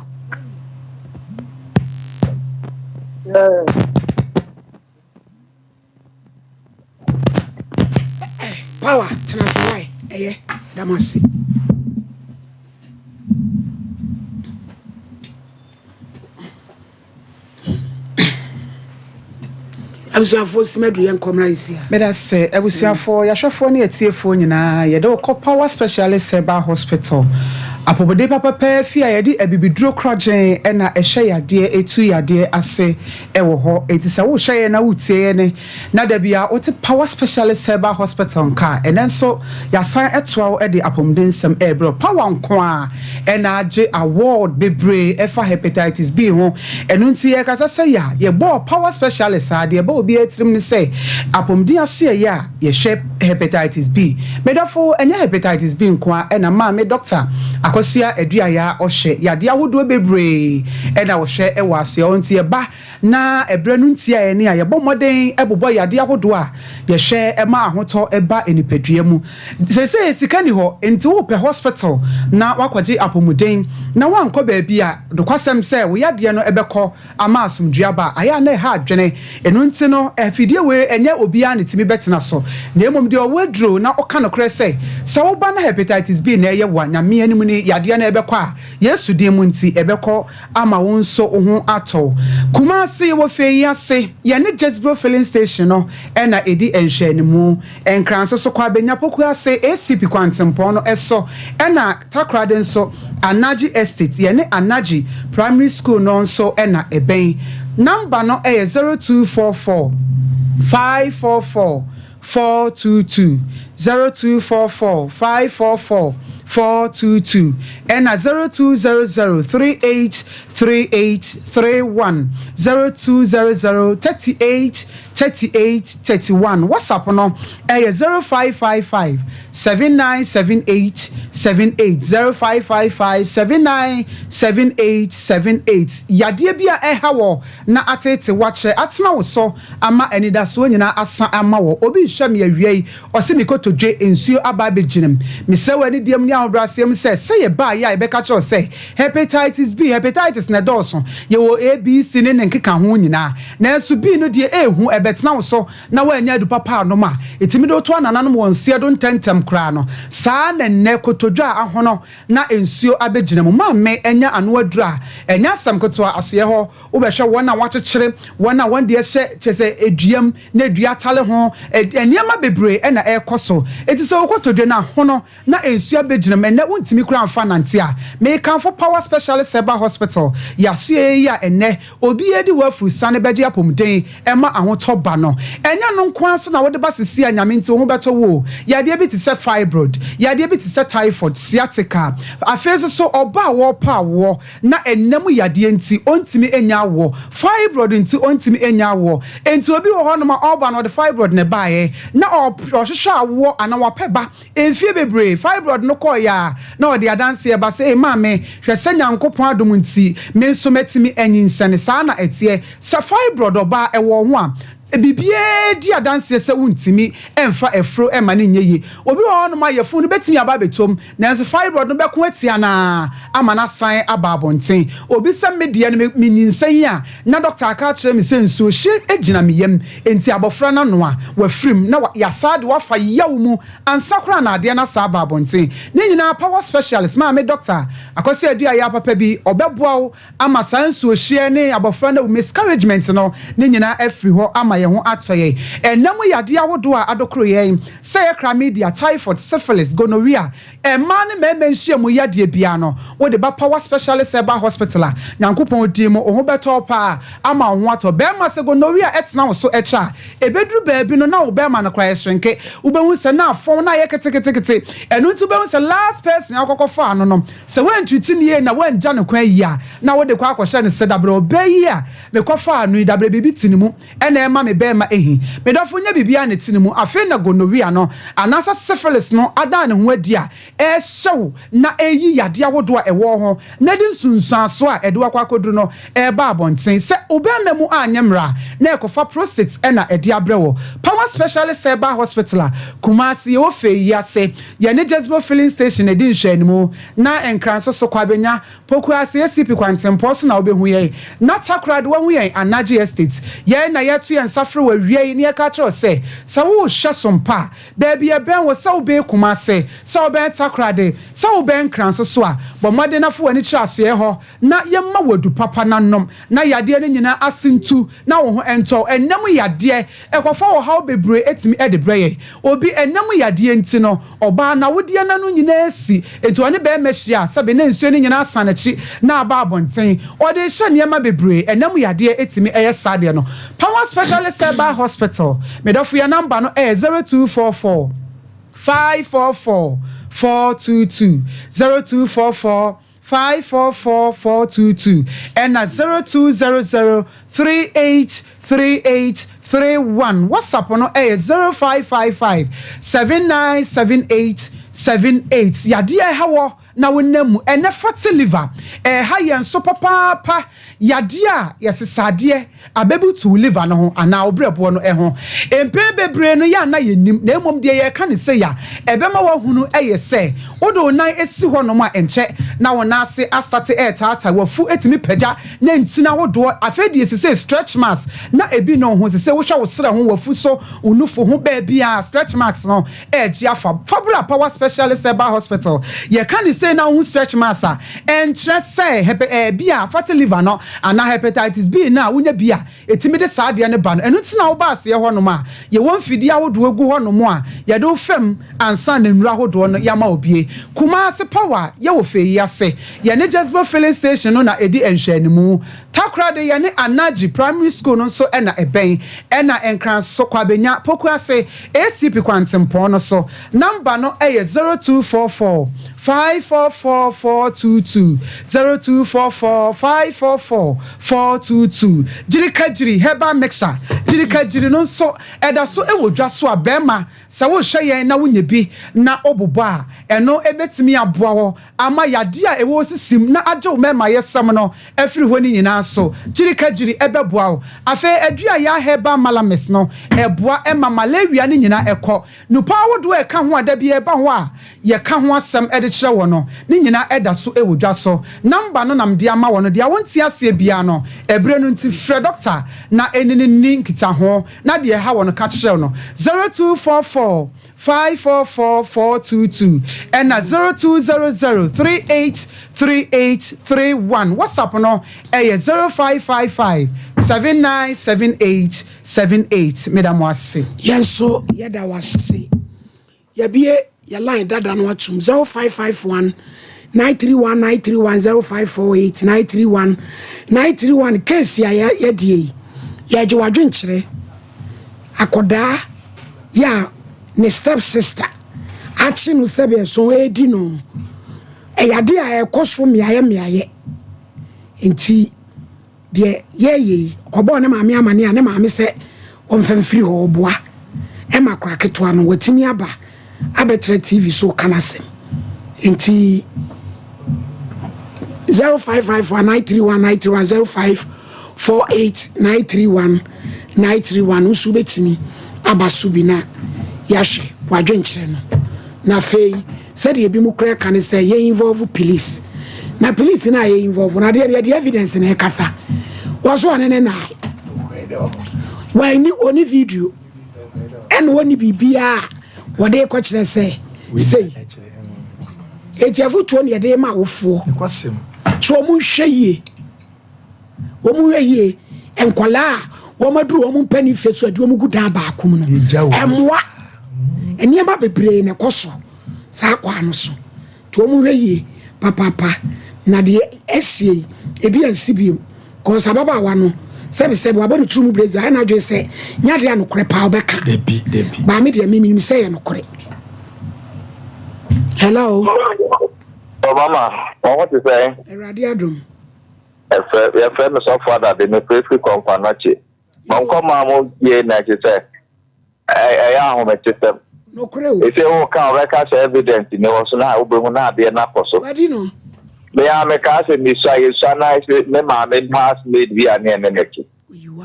power transfer damasi abusiafo simedu yen komra isia meda se abusiafo yahwefo ne atiefo nyina yede ko power specialist Herbal hospital apobode papa pa fi ayede abibiduro krogen na ehye yade etu yade ase ewo ho etisa wo hye na wutie ne na da bia wote power specialist Herbal hospital nka enenso yasan etoa de apomde nsem ebro power nko a na age award bebre efa hepatitis B ho enu nti ye kasa se ya ye bo power specialist ade ye bo obi etrim ne se apomde aso ye ya ye hye hepatitis B medafo enya hepatitis B nko a na ma me doctor akosia eduaya ohye yade awodo bebre na ohye ewo aso onti e ba na ebranu ntia ye ne ya bo moden ebobo yade awodo a ye hye ema ahoto eba enipadua mu sese sika ni ho enti wo pe hospital na wakwaje apomuden na wanko ba bia dokwasem se wo yade no ebekọ ama asumdua ba aya na ha adwene enu nti no afidie we enye obia ne timi betena so na emom de owadro na oka no kre se wo ba na hepatitis B na eye wa na me anim ni yade na ebekọ a yesu de mu nti ebekọ ama won so ho ato kuma se wo fe yase ye ne Jetsboro filling station no na edi enhwe ne mu enkranso so kwa benya poku ase ACP kwantempo no eso na takrade nso Anaji Estate ye ne Anaji Primary School no nso na eben number no 0244 544 422 0244 544 422 and 0200 383831 0200 38 3831 WhatsApp no 0555 7978 78 0555 797878 yadeɛ bia ɛha wɔ na atete wakyerɛ atena wo so ama anidaso nyina asa ama wɔ obi hwɛ me awie yi ɔse me kotodwe nsuo aba begyinim me sɛ wani diam ne ahobrasɛm sɛ yɛ ba ya ɛbɛka kyerɛ sɛ hepatitis B hepatitis na dɔɔso yɛwɔ ABC ne nkeka ho nyina na nso B no deɛ ehu ɛbɛtena wo so na wanya adu papa no ma etimi do to anananom wɔ nsia do ntentem kra no saa na nnɛ kotodwa ahono na nsuo abegyinam ma me enya ano adura enya asam kotoa asoye hɔ wobɛhwɛ wɔn na wakyekyere wɔn na wɔn deɛ hyɛ kyese eduam na edua tale ho eniema bebree na ɛkɔso eti sɛ wokotodwa na hono na nsuo abegyinam ennɛ wontimi kura amfa nante a me kanfo power specialist Herbal hospital yasoye ya ennɛ obi edi wafuru sane begye apomden ɛma ahotɔ ba no enya no nkwan so na wode ba sisi anyame nti ho beto wo yadeɛ bi te sɛ fibroid yadeɛ bi te sɛ typhoid sciatica afezo so oba wo pa wo na ennam yadeɛ nti ontimi enya wo fibroid nti ontimi enya wo enti obi wo hɔ no ma oba no de fibroid ne baaye na ɔhwehwɛ awo ana wapɛba emfie bebree fibroid no kɔ ya na ɔde adanse ba sɛ maame hwɛ sɛ nyankopɔn adom nti me nso metimi enyinsane saa na etie sɛ fibroid oba ɛwɔ ho a bibie di adanse sɛ wuntimi emfa efro ema ne nyeye obi wo no ma yefun no betimi aba betom nanso fibroid no bɛko atia na ama na san aba abonten obi sɛ media no menyinsan a na doctor aka kyerɛ me sɛ nsuo hye egina me yam enti abofra na no a wafrim na yasade wafa yaw mu ansakora na ade na sa aba abonten ne nyina power specialist ma me doctor akosi adua ya papa bi obɛboa wo ama san nsuo hye ne abofra na miscarriagement no ne nyina afiri hɔ ama ye ho atoye enam yade awodo a adokro ye say chlamydia typhoid syphilis gonorrhea man me nhia mu yade bia no wo de ba power specialist Herbal hospital a nyankopon di mu ho beto pa ama ho ato be ma se gonorrhea etena wo so echa ebeduru baabi no na wo be ma no kra yesrenke wo be hu se na afon na ye ketekete enu ntu be hu se last person akokofo ano no se wan tuti ne na wan gya no kwan yi a na wo de kwa akɔhye ne se dabre obayi a me kofa anu dabre bibi tinimu ena ema me be ma ehi me dofo nya bibia ne tinimu afi na gonorrhea no anasa syphilis no ada ne ho adi a ehyew na eyi yade awodo a ewo ho na di nsunsuaso a ede wakwa koduru no eba abonten se obema mu anyemra na ekofa prostate ena ede abrewo power specialist Herbal hospital Kumasi wo fe yase ye ne Jezbo filling station edi nhwanimu na enkranso so kwabenya poku ase SCP kwantempo so na obehu ye na takrad wo hu ye anaje estate ye na yetu ye nsafre wa wie ne ka kro se sa wo hwe sompa baby e ben wo sa wo be Kumase sa wo ben takrade sa wo ben kranso so a bo mode na fo wani kiraso ye ho na ye ma wadu papa na nom na yade ne nyina asentu na wo ho ento enam yade ekofa wo ha bebre etimi edebreye obi enam yade enti no oba na wodie na no nyina asi enti one be mehia sabe na nsuo ne nyina asanachi na aba abonten ode hye ne ma bebre enam yade etimi eye sade no power specialist Herbal hospital medofo ya number no 0244 544 422 0244 544 and 0200 383831 WhatsApp no 0555 797878 yade hawo na wonamu ene fatty liver ha yen so papa yade a yesesade abebutu liver no ho ana obrebo no ho empe bebre no ya na yenim na emom de ye ka ne se ya ebema wa hunu se wodo nan esi ho no ma enche na wona ase astate tata wafu etimi pagya na ntina wodo afedi ese stretch marks na ebi no ho se wo hwa wo sra ho wafu so unufo ho ba bia stretch marks no eji afa fabra power specialist Herbal hospital ye ka ne se na ho stretch marks a entre se bia fatty liver no ana hepatitis B na wonya bia etimi de saade ne ba no enu tina wo ba se ho no ma ye won fidi awodo egu ho no mo a ye do fam ansa na nwura hodo no ya ma obie Kumasi power ye wo fe yase ye ne Jezbo filling station no na edi enhwanimu Takra de yane Anaji primary school no so ena eben ena enkran so kwabenya poku ase ACP kwantempo no so number no 0244 544422 0244 544 422 Jirikajiri Herbal mixer Jirikajiri no so eda so ewodwa so abema se wo hye na wonye bi na obobo a eno ebetimi aboa ho ama yade a ewo sisim na agye wo mema yesam no afiri ho ni nyina so Jirikajiri ebeboa ho afa adua ya Herbal malamis no eboa ema malaria ni nyina ekọ nupa wodo e ka ho ada bi eba ho a ye ka ho asem kire wono ni nyina eda so ewodwa so number no nam dia ma wono dia wonti ase bia no ebre no nti frɛ doctor na enini ni nkita ho na de ha wono ka kire no 0244 544422 and 0200383831 WhatsApp no 0555 797878 Madam Wase yenso yeda wase yabie your line dada no atum 0551 931 0548 931 case ya die ya je wadwenkyere akoda ya ne step sister achi no sebe so edi no eyade a ekoso miaye enti de ye obo ne maame amane a ne maame se omfamfiri ho oboa e makra keto no watimi aba abetre TV so kanasem enti 0554931931 usu betimi aba subina yahwe wadwenkyere no na fei said ye bi mu kra kan say ye involve police na police na ye involve na the evidence na kasa waso anene na why ni oni video and woni bibia wode ko kire say etiafu tuo ne de ma wofo kwasem so mu hweye wo mu hweye enkola wo maduru wo mu pani fesu ade wo mu gudan ba akum no emwa eniema bebre ne koso sa kwa no so to mu hweye papa na de esie ebi ansibiem ko sababa wa no sebe wabonu tumu brezi ha na dwe se nyade anokore pa obeka debi ba me de mimi se ye nokore. Hello Mama, what you say? Radiadum. Your friend is so far that they may pray for Companachi. Nkomo ye na je say. I am home system. No creo. If you can record evidence in was na obehu na de na koso. Wadi no. Me ameka se mi so ye so na se me ma me pass made via na eneki.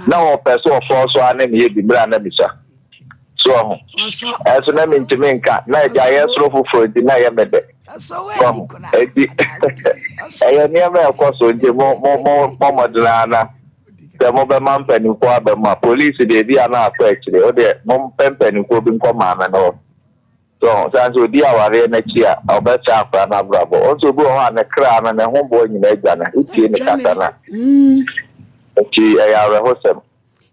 Na o person for so ana me bi bra na bi so. So as na me ntimenka na ja yesro foforo di na ye mede. So I never of course more than the mobile man penny for the police, the idea now actually, or the mom penny could be command and all. So, that's what dear our next year, our best chapter and our bravo. Also go on a crown and a homeboy in a gun. It's in the Catana. She are a hostel.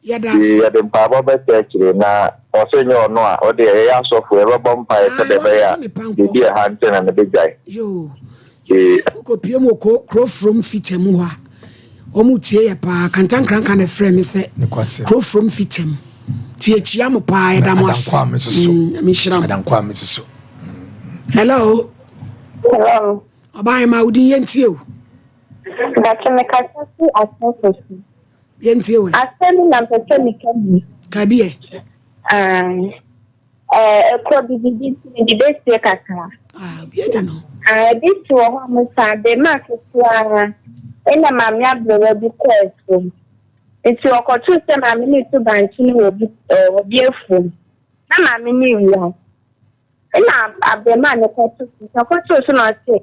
Yeah, the Papa actually now, or senior no, or the air software, a bumpire, the dear hunting and the big guy. You go Piemo crow from Fitem. Omutie pa kantan kran kan frame me say crow from Fitem. Tiechia mo pa edamos. Hello. Hello. Obai ma udin yentie o. That me ka say aso. Yentie we. Asemi na pese mi kabi. Kabi e. Ko bibidi di bese kakra. Bieda no. This one mo sa de ma so ena mami abro bi ko enti okotu se mami ni to banchi ni obi efum na mami ni wi ena abema ne kotu so na say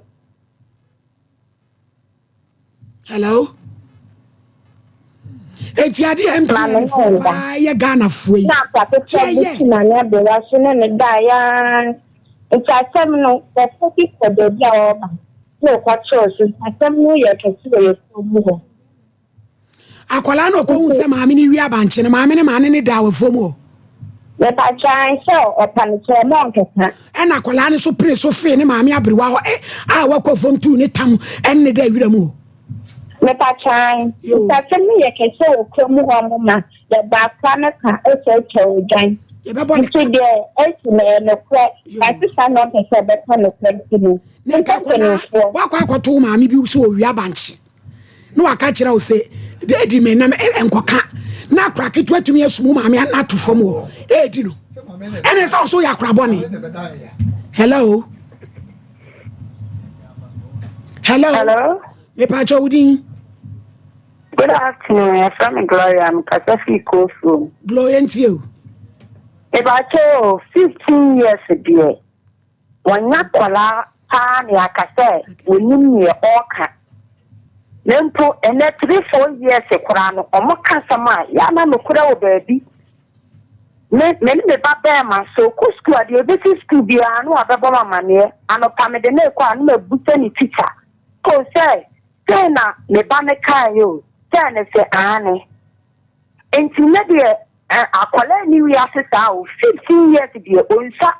hello eti ade employee for ya Ghana foi na papa pe na ne be wa so ne da ya eti asem no the focus for the dia oba no kwacho so asem no ye kesi ye so mu akwala no ko hu se maame ni wi abanche ne maame ne maane ne da wafom o le pa chan so opan so mo nketa e na akwala ne so pre so fe ne maame abrewa ho a wakofom tu ne tam en ne da wira mu Me patchan. You patchan me a case of Cromoma, the Bakanaka, also Chogan. Into the estimate of crack, I just not a separate kind of question. What to mammy be so yabanch? No, I catch it out say, the Eddie may name and coca. Now crack it to me a small mammy and not to form more. Eddie. And it's also your craboni. Hello. Hello. Me pacho udin. Good afternoon. I'm from Gloria. I'm Kasafi Kofu. Gloria to you. About 15 years ago, when Nakola Pani Akase, we knew me orca. Then put and that 3-4 years a crown or more Kasama, Yana Mukura baby. Many the Babama, so Kusku, the business to be a no other money, and a Pamedene, and a Butani teacher. Ko say, Tena, the Banakayo, Tena say Anne. And to maybe a colony assessor 15 years ago, Unsa.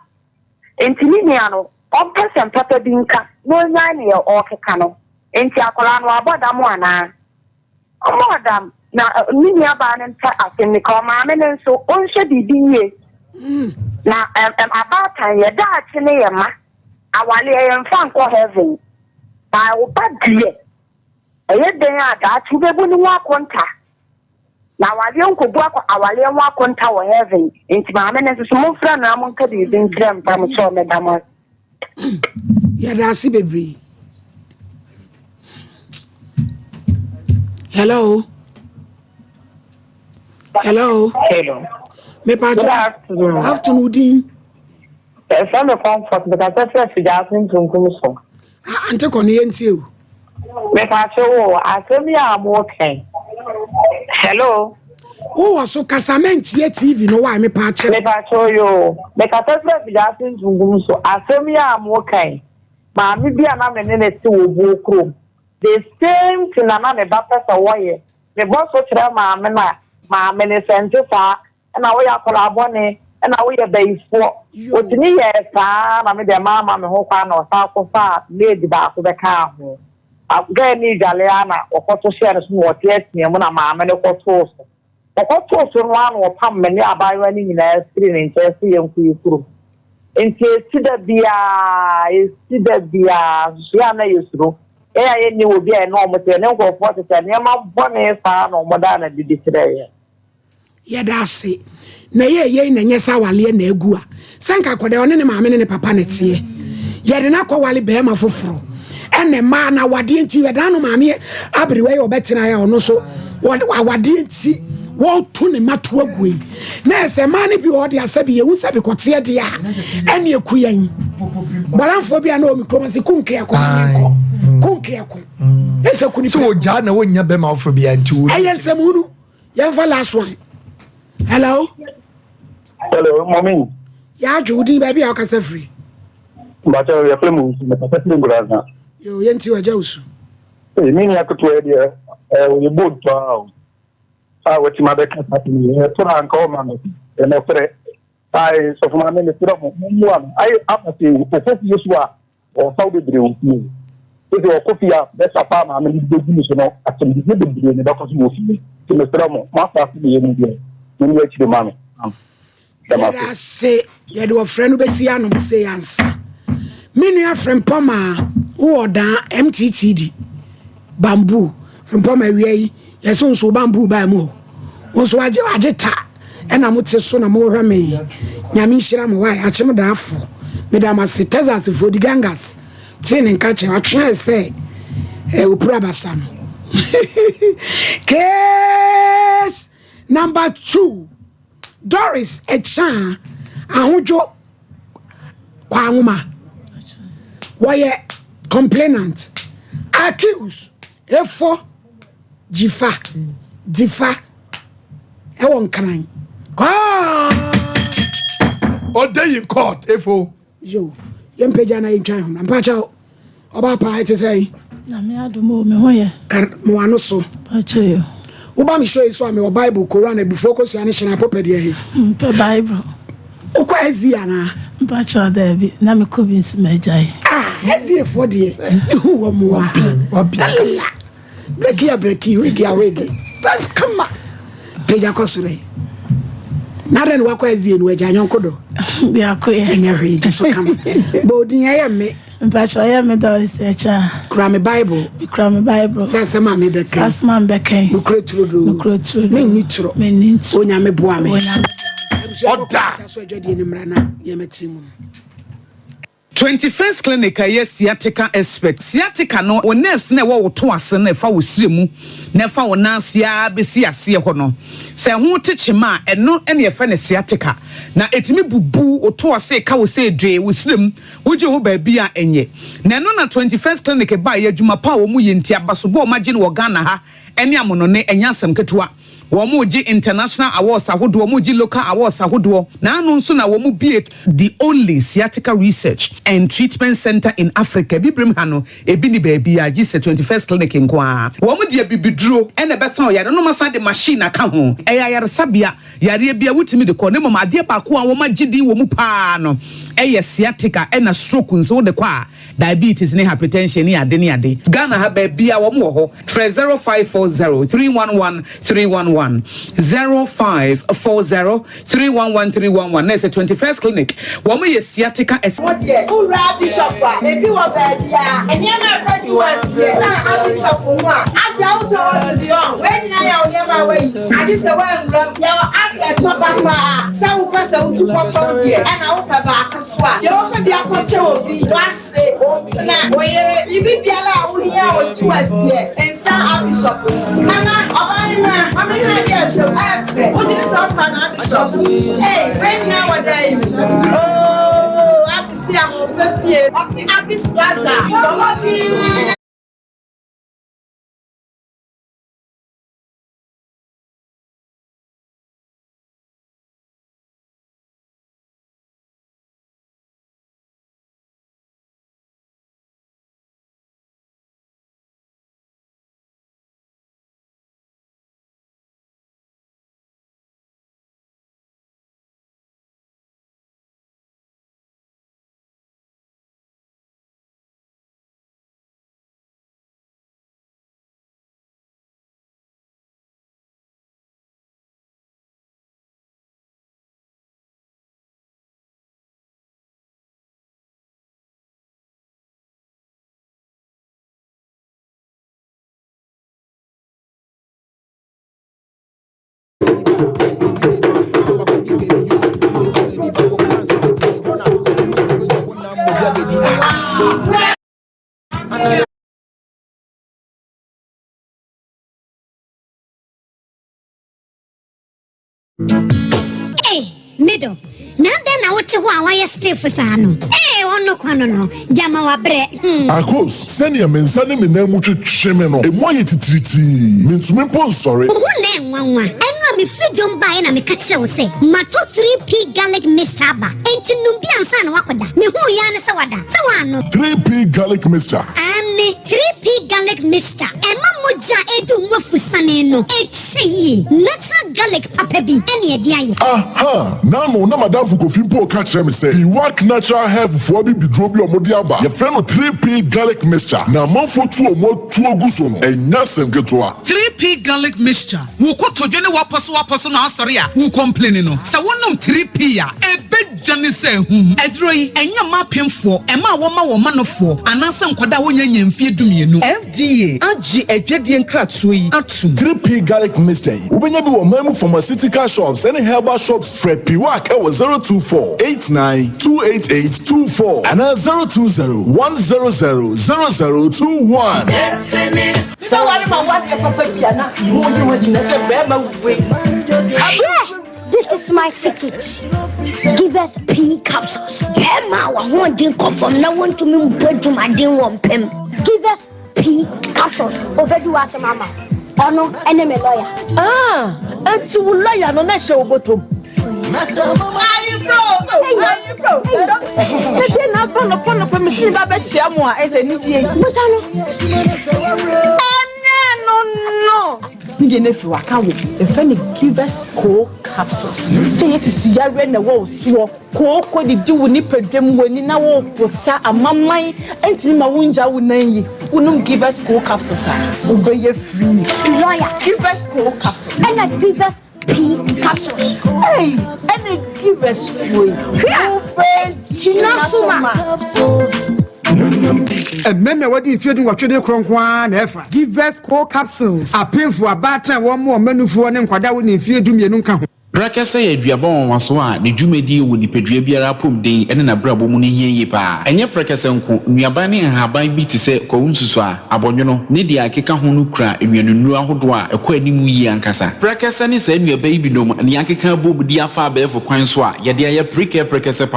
And to Niniano, all person Papa Dinka, no 9 year or Cano. And Tiacolano about Damuana. Oh, madam, now Ninia Bannon as in the command, and so Unsha be now, about time, your dad, Chinema, I want to fan for heaven. I will bad dear. A yet they are that you be winning walk one time. Now, I don't go back our little walk on tower heaven into my men as a small friend among Cadiz in Cram from Shaw, Madame. Yeah, that's it, baby. Hello. Hello. Me pacho. Afternoon, Dean. There's some comfort because I said to Jasmine to Nkomo. Ante kɔne you. Me pacho, asemi am okay. Hello. Who was so casament yet TV no why me pacho. Me pacho yo. Me kasa to Jasmine to Nkomo. Asemi am okay. Ma mi bi ana me ne ti wo krom. The same thing na me ba pesa woye. Me boss so kire ma me ne sente fa na wo ya kola bone na wo ye bayfo. Otini ye fa na me de mama me ho kwa na sa ko fa lady ba ko be ka ho. Aga ni galeana okoto share so wo tie tie mo na ma me ne ko to so. Okoto so no anu opam me ne abayo ni nyina screen nche se ye nku yikuru. Enti sida bia so na yesuro. Ye ni obi e no mo te ne ko fo te ne ma bone fa no mo da na didi kire ye. Ye da se. Na ye na nyesa wale na egu a. Sanka kwode one ne maame ne papa ne tie. Ye de na kwa wale be ma foforo. Ene ma na wade enti we da no maame abrewe ye obetena ya ono so wade enti wo tu ne mato agui. Na ese ma ne bi ode asabi ye unsabi kote de a. Ene ekuyan. Balanfo bi na o mikromasi kunke akwa nko. Kunke akwa. Ese kuni so ja na wonya be ma ofro bi anti wo. Ayense munu. Ye fa last one. Hello. Hello, mommy. Ya Judy baby how kasa free. But we are playing me papa nguraza. Yo yenti wa jausu. Mimi yakutu ede we boat to wati mabeka pati ni to na nka o ma me na fere ai so fuma me tira mo mu am ai apati ofesi yesu a o fa be bre nti ese o kofia be sapa ma me de gumi so no atem de bre ne da ko so mo fi me tira mo ma fa fi ye mu de ni ya chire ma me I say ya do friend be si anom say answer me nua friend poma wo odan MTTD bamboo from poma wi ya so bamboo ba mu wo so ageta ena mote so na mo hwa me nyame nhira mo wa achem da afo me da mase tezat for the gangas tin nka che atwe say opura basam case number 2 Doris Echan ahojo kwanguma why complainant accused efo difa e won kran all day in court efo yo yempeja na intwan ho mpacha oba pa ite say na me adomo me hoye mo ano so pacha yo uba mi show iso me Bible Quran e before ko sia ne hina popede he pe Bible ukwa ezia na mpacha da bi na me ko bin smejai ezia for de hu wo mo wa Breaky. That's come on. Peja Kosure. Naden wakwazi enu eja nyonkodo. Bi akoye. Enya hwe so come. Bodi ya me. Mpacho ya me do researcher. Kura me Bible. Kura me Bible. Sasa ma me beka. Sasa ma beka. Nukrotudo. Me ni tro. Onya me boa me. Oda. So adwade ni mra na ye metimu. 21st clinic aye sciatica expert sciatica no o nerves na wo to ase na fa wo siremu na fa wo nansia besi ase ho no se ho techema eno ene ye fa ne sciatica na etimi bubu o to ase ka wo se dwe wo sirem wo je ho ba bia enye na eno na 21st clinic ba ye adwuma pa wo mu ye ntia baso bo ma gye ne wo Ghana ha ene amono ne enyasem ketewa Womuji international awards ahodo womuji local awards ahodo na anu nso na womu be the only sciatica research and treatment center in Africa bibrim hano ebi ni baby agi se 21st clinic nkoa womu de bibiduro ene besa o yare no masa de machine aka ho yare sabia yare bia wutimi de ko ne mama ade ba ko a womu gidi womu pa no sciatica ena stroke nso de kwa diabetes ne hypertension ne ade Ghana ha baby a womu ho 0540 311 311 0540-311-311. There's a 21st clinic. Woman is sciatica. Bishop, maybe what baby, and you never said you was here. Bishop, I don't know when I never wait. I just went from your at Papa, so person to Papa, and I hope about to swap. You open the aperture, be was where you be allowed here to us here, and some Bishop. Mama, yes, so after what is our Bishop? Hey, when nowadays, oh, I see I'm on 5th year. I see Happy Plaza. Hey, middle. Now then, I want to why stay for Sano. Hey, on no quano, Jama wa bre. Akos, send your men, send him in a much shemeno, a moye triti, means to me, sorry. Who name one? Me free don't buy and me catch say mato 3p garlic mixture ba enti numbi ansa na wakoda me hu ya ne sawada sawano 3p garlic mixture ani 3p garlic mixture ema moja edu mwafusane no echi natural garlic papa bi ene edi aye aha na no na madam Fukofimpo catch me say he work natural hair for bi bidrobi omodi aba your friend 3p garlic mixture na manfo tu omo tu oguso no enya semketoa 3p garlic mixture wo kotoje ne waposo na sorry a wo complaining no se wonum 3p a ebejane se hu edroi enya mapemfo ema wo manofo ananse nkwada wonya nyamfie dumienu FDA agi adwadie nkratoyi atu 3p garlic mixture ubenya bi wo mamu pharmaceutical shops and herbal shops Fred Piwak e 024-89-288-24 and 020-100-0021 Destiny. So what about what Papa Piana? This is my secret. Give us P capsules. Emma, I want to come from now on to me to my dear one pen. Give us P capsules. Over to us, Mama. Oh no, enemy lawyer. Ah, and to lawyer no national bottom. Where you from? Then I found upon a machine that as a new no. be an if you are coming. If any give us cold capsules. Say yes, is Yara and the walls. Cold did do nip a dream when you now put a mamma and Tima Winja would name you. Give us cold capsules. Obey your free. Lawyer, give us cold capsules. And I give us pea capsules. Hey, and they give us free. Capsules. Remember what if you do what you do, Cronkwan, give us core capsules. A painful a batter, one more menu for an inquiry if you do me a nunca. Prakasa ye duabon waso a ne dwumadi wo nipadua biara pom den ene na brabo mu ne hiye pa enye prakasa nko nuaban ne haban bi tise kwunsusu a abonwono ne dia akeka ho no kura enwanunu ahodo a ekwa animu yi ankasa prakasa ne sa nuaban bi nom ne akeka bobudi afa abefo kwan so a ye de ye prakasa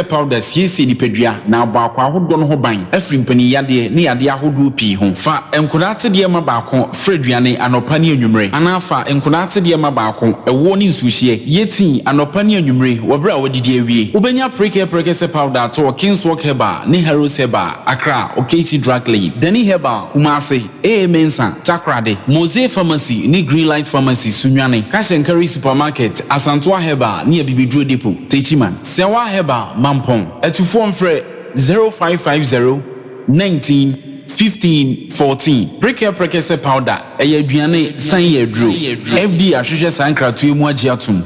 powder siesi nipadua na abakwa ahodo no ho ban afri mpani yade ne yade ahodo pi ho fa enkodate de ma baako freduane anopa ne anwumre anafa enkodate de ma baako woni nsuhie yeti anopani anwumre wobra wodidi awie ubenya prakasa powder to Kingswalk Herbal ne Herbal Accra Okesi Drug Lane Dani Herbal Umase Mensa Takrade Mose Pharmacy ne Greenlight Pharmacy Sunwane Kashenkari Supermarket Asantoa Herbal ne Bibidro Depot Techiman Sewa Herbal Mampong etufo mfre 0550 19 15-14 prakasa powder eye aduane san ye dro FD ahwehwe sankratu emu agi atum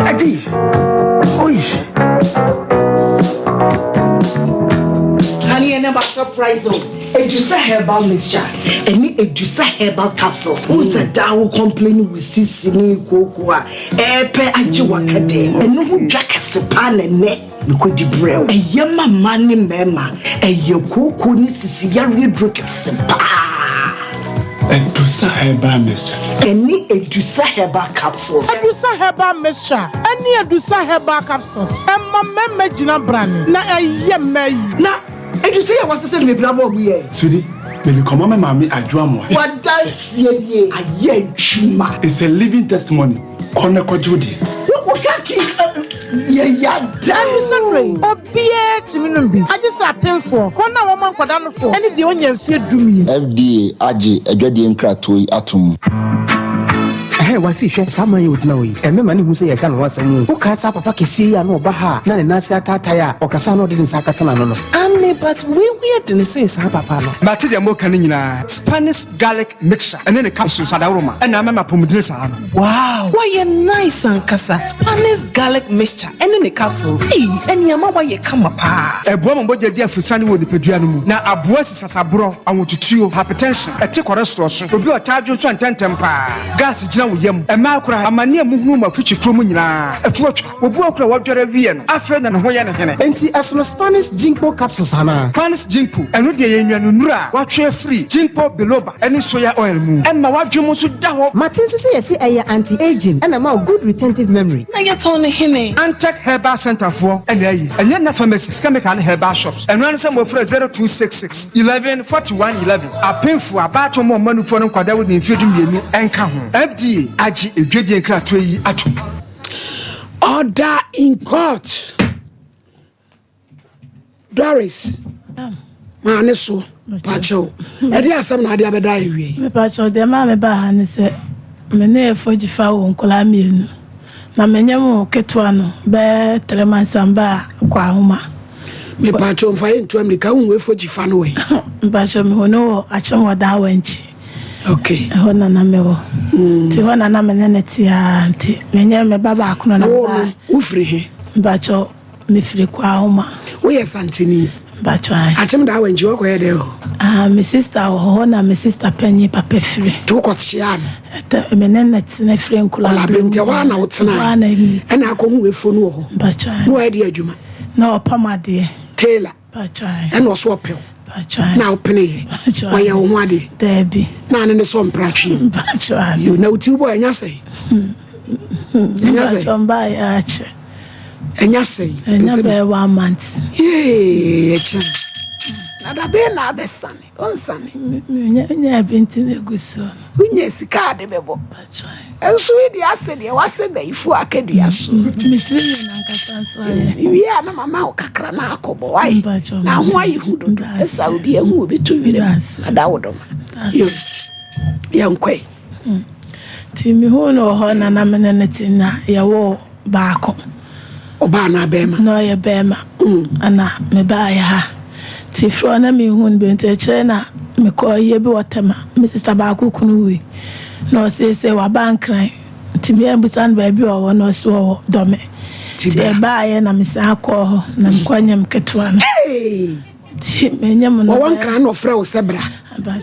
Adi oish Honey and never surprise them. Edusa herbal mixture any Edusa herbal capsules who's a down complaining with sisini kokua epe aji wakade enu hu dwaka sepa na ne nkodi brew eyema mani mema eyekoko ni sisi yare droke sepa Edusa herbal mixture any Edusa herbal capsules Edusa herbal mixture any Edusa herbal capsules emma mema jina brand na eyema na Edusa ya wase se me blabo buye Sudi me come my mommy adwamo what does ye aye chuma it's a living testimony kone kwajudi what can keep yeah damn sorry obie timinumbi I just appeal for kona woman kwada no for any the onye mfie dumi FDA age adwade nkratoi atom Hey, what fish? Some you would know. And the man who say I can't watch some who can't up a packet see and no baha, none nasa tataya, or Casano didn't Sakatana. But we didn't say Papa. Matija Mokanina, Spanish garlic mixture, and then the capsules at aroma, and I'm a pomodressa. Wow, why a nice and casa Spanish garlic mixture, and then the capsules. Hey, and your mama, you come apart. A woman boy, dear for Sunny would be Pedianum. Now, a voice as a bro, I want to chew hypertension, a tick or restoration, will be a charge of 10 temper. Gas is yam, a macra, a mania movement of future crumina, a torch, will walk a water Vian, after and Hoyana. And as no Spanish jinko capsules, Hana, Spanish jinko, and with the Nura, watch free, jinko biloba, and soya oil moon, and my wife Jumus Daho. Martin say anti-aging, and I'm a good retentive memory. Now you're telling him, Antec Herbal Center for, and then pharmacies can make herbal shops, and run some of 0266 11 41 11. A painful about more money for Quadawood in feeding you and come FD. Aji ejedi nkratoi atum order in court Doris maane so pacho e dey asem na dey abeda ewie me pacho dey ma me ba han se me na efojifa wo nkola mienu na menyem ketua no be 3 months amba kwa homa me pacho mfa entu America hu efojifa no we pacho me hono achem wada wanchi okay hona na mewo ti hona na menene ti anti menye me baba akono na ba ufiri he bacho me firi kwa homa we ye santini bacho achim da wanji wo koye de ho my sister hona my sister penny papa firi to ko chia no menene ti na firi nkula la brimte wa na wotena ena akohu efo no ho bacho no adi adwuma na opamade tailor bacho ena oso opel now penny why you want it Debbie na ne so mpratwe you know two boy anya say somebody ache anya say anya be 1 month yeah na da be na be sane onsane nya binti ne guso unye sika de bebo enso we di ase de wase ba ifu akadua so mitri na nkasa so aye wi na mama o kakra na akobo wai na ho ayi hudodo esa obi ehu obi to wire adawodom yo yankwe timi ho no ho na na menene tina yawo baako oba na bema no ye bema ana me ba ya ha ti fro na me hu nbe nte kire na me ko ye bi wotema me sister baako kunu wi no se wa bankran ti me ambusan ba bi wo no so dome ti ba ye na me sa ko ho na kwanyam ketwa na ti me nyam no wankran no fra o sebra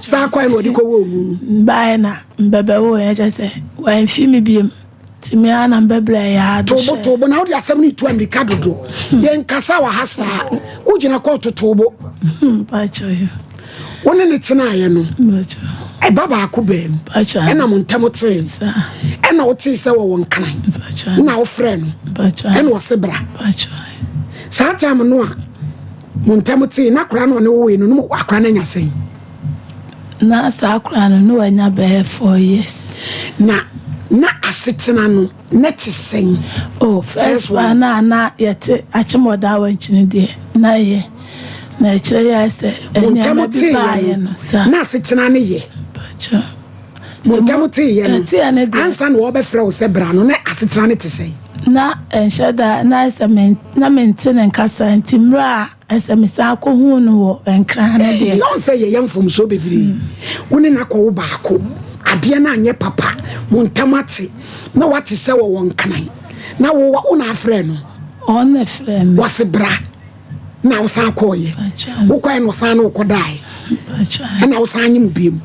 sa kwa no di ko wo mu ba ye na mbebe wo ye jese wa mfi mi biem ti me ana mbebra ya tobo na odi asem ni tu America dodo ye nkasa wa hasa wo gina ko totobo ba choyo woni ne tena ye no e baba akobam e na montamote e na wote se wo wonkan na wo frɛ no e na wo sebra sa time no a montamote na kora no ne wo we no no akora na nyasen na sa akora no no anya be 4 years na asetena no netisen first one na yete achimoda wanchini de na ye na kire ya se enya na bi baye no sa na asetena ne ye bacha montamote ye no ansa no obefra wo sebra no na asetena ne tisen na enshada na semen na mentene nkasa ntimra esemisa ko hu no wo enkran na de yon se ye yamfom so bebiri woni na ko wo baako ade na anye papa montamate na wate se wo wonkan na wo una afre no on afre me wasebra na wo san koye wo kwai no san no kodai na wo san nyim biem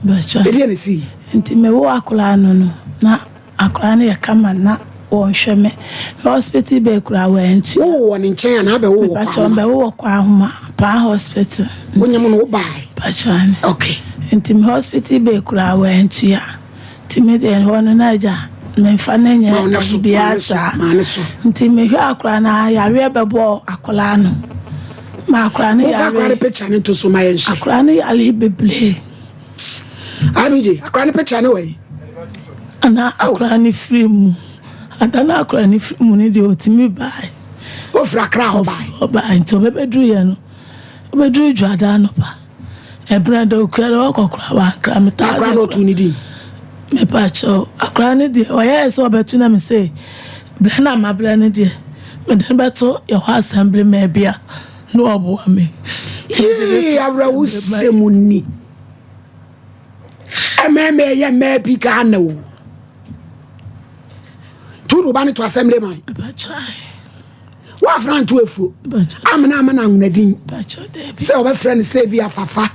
e de na si nti me wo akula no na akula na yakama na wo hweme hospital be kura wa ntu wo ne nchen na be wo kwa chombe wo kwa homa pa hospital wonyam no wo bai pa chan okay nti me hospital be kura wa ntu ya timi de hono na ja me fa na nya biasa nti me hwa akura na yare bebo akola no ma akura na yare akura picture ne to so ma yen akura na yare beble abije akura ne picture ne we ana akura ni film adana akura ni film ni de otimi bai o fra kra ho bai o bai to bebedru ye no obedru juada no pa ebra do kwere okokura wa kra meta akura no tu ni di me pacho akra ne de oya so obetu na me say blana ma blana de me de beto ye ho assembly ma bia no obo ame awra wo semuni ememe ye me bi ga na wo turu ba ni to assembly man pacho wa fran to efu amana ngunadin pacho de se obe friend say bi afafa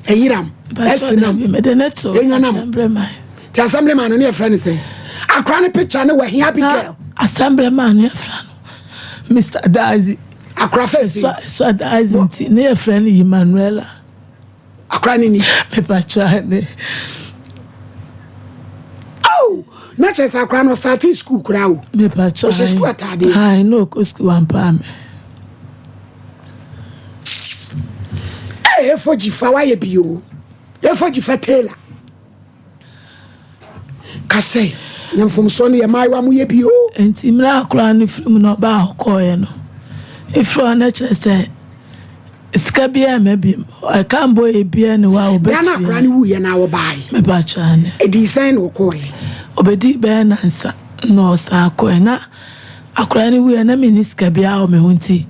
eyiram esinam me de neto assembly man the assemblyman no your friend say akra ne picture ne we here Abigail assemblyman your friend Mr. Dazi akra face so Dazi ne your friend Emmanuela akra ni me pacha ne oh na che akra no start school kura o me pacha o school atade I know ko school ampa me eh foji fa wa ye bio e foji fa Taylor kase nyamfom so ne mai wa mu ye bio enti mra akra ne film no ba hokoye no ifro na chese ska bia mabim I can boy bia ne wa obe na akra ne wu ye na wo bai me ba cha ne e design wo koye obedi be na nsa no sa koye na akra ne wu ye na me ska bia o me hunti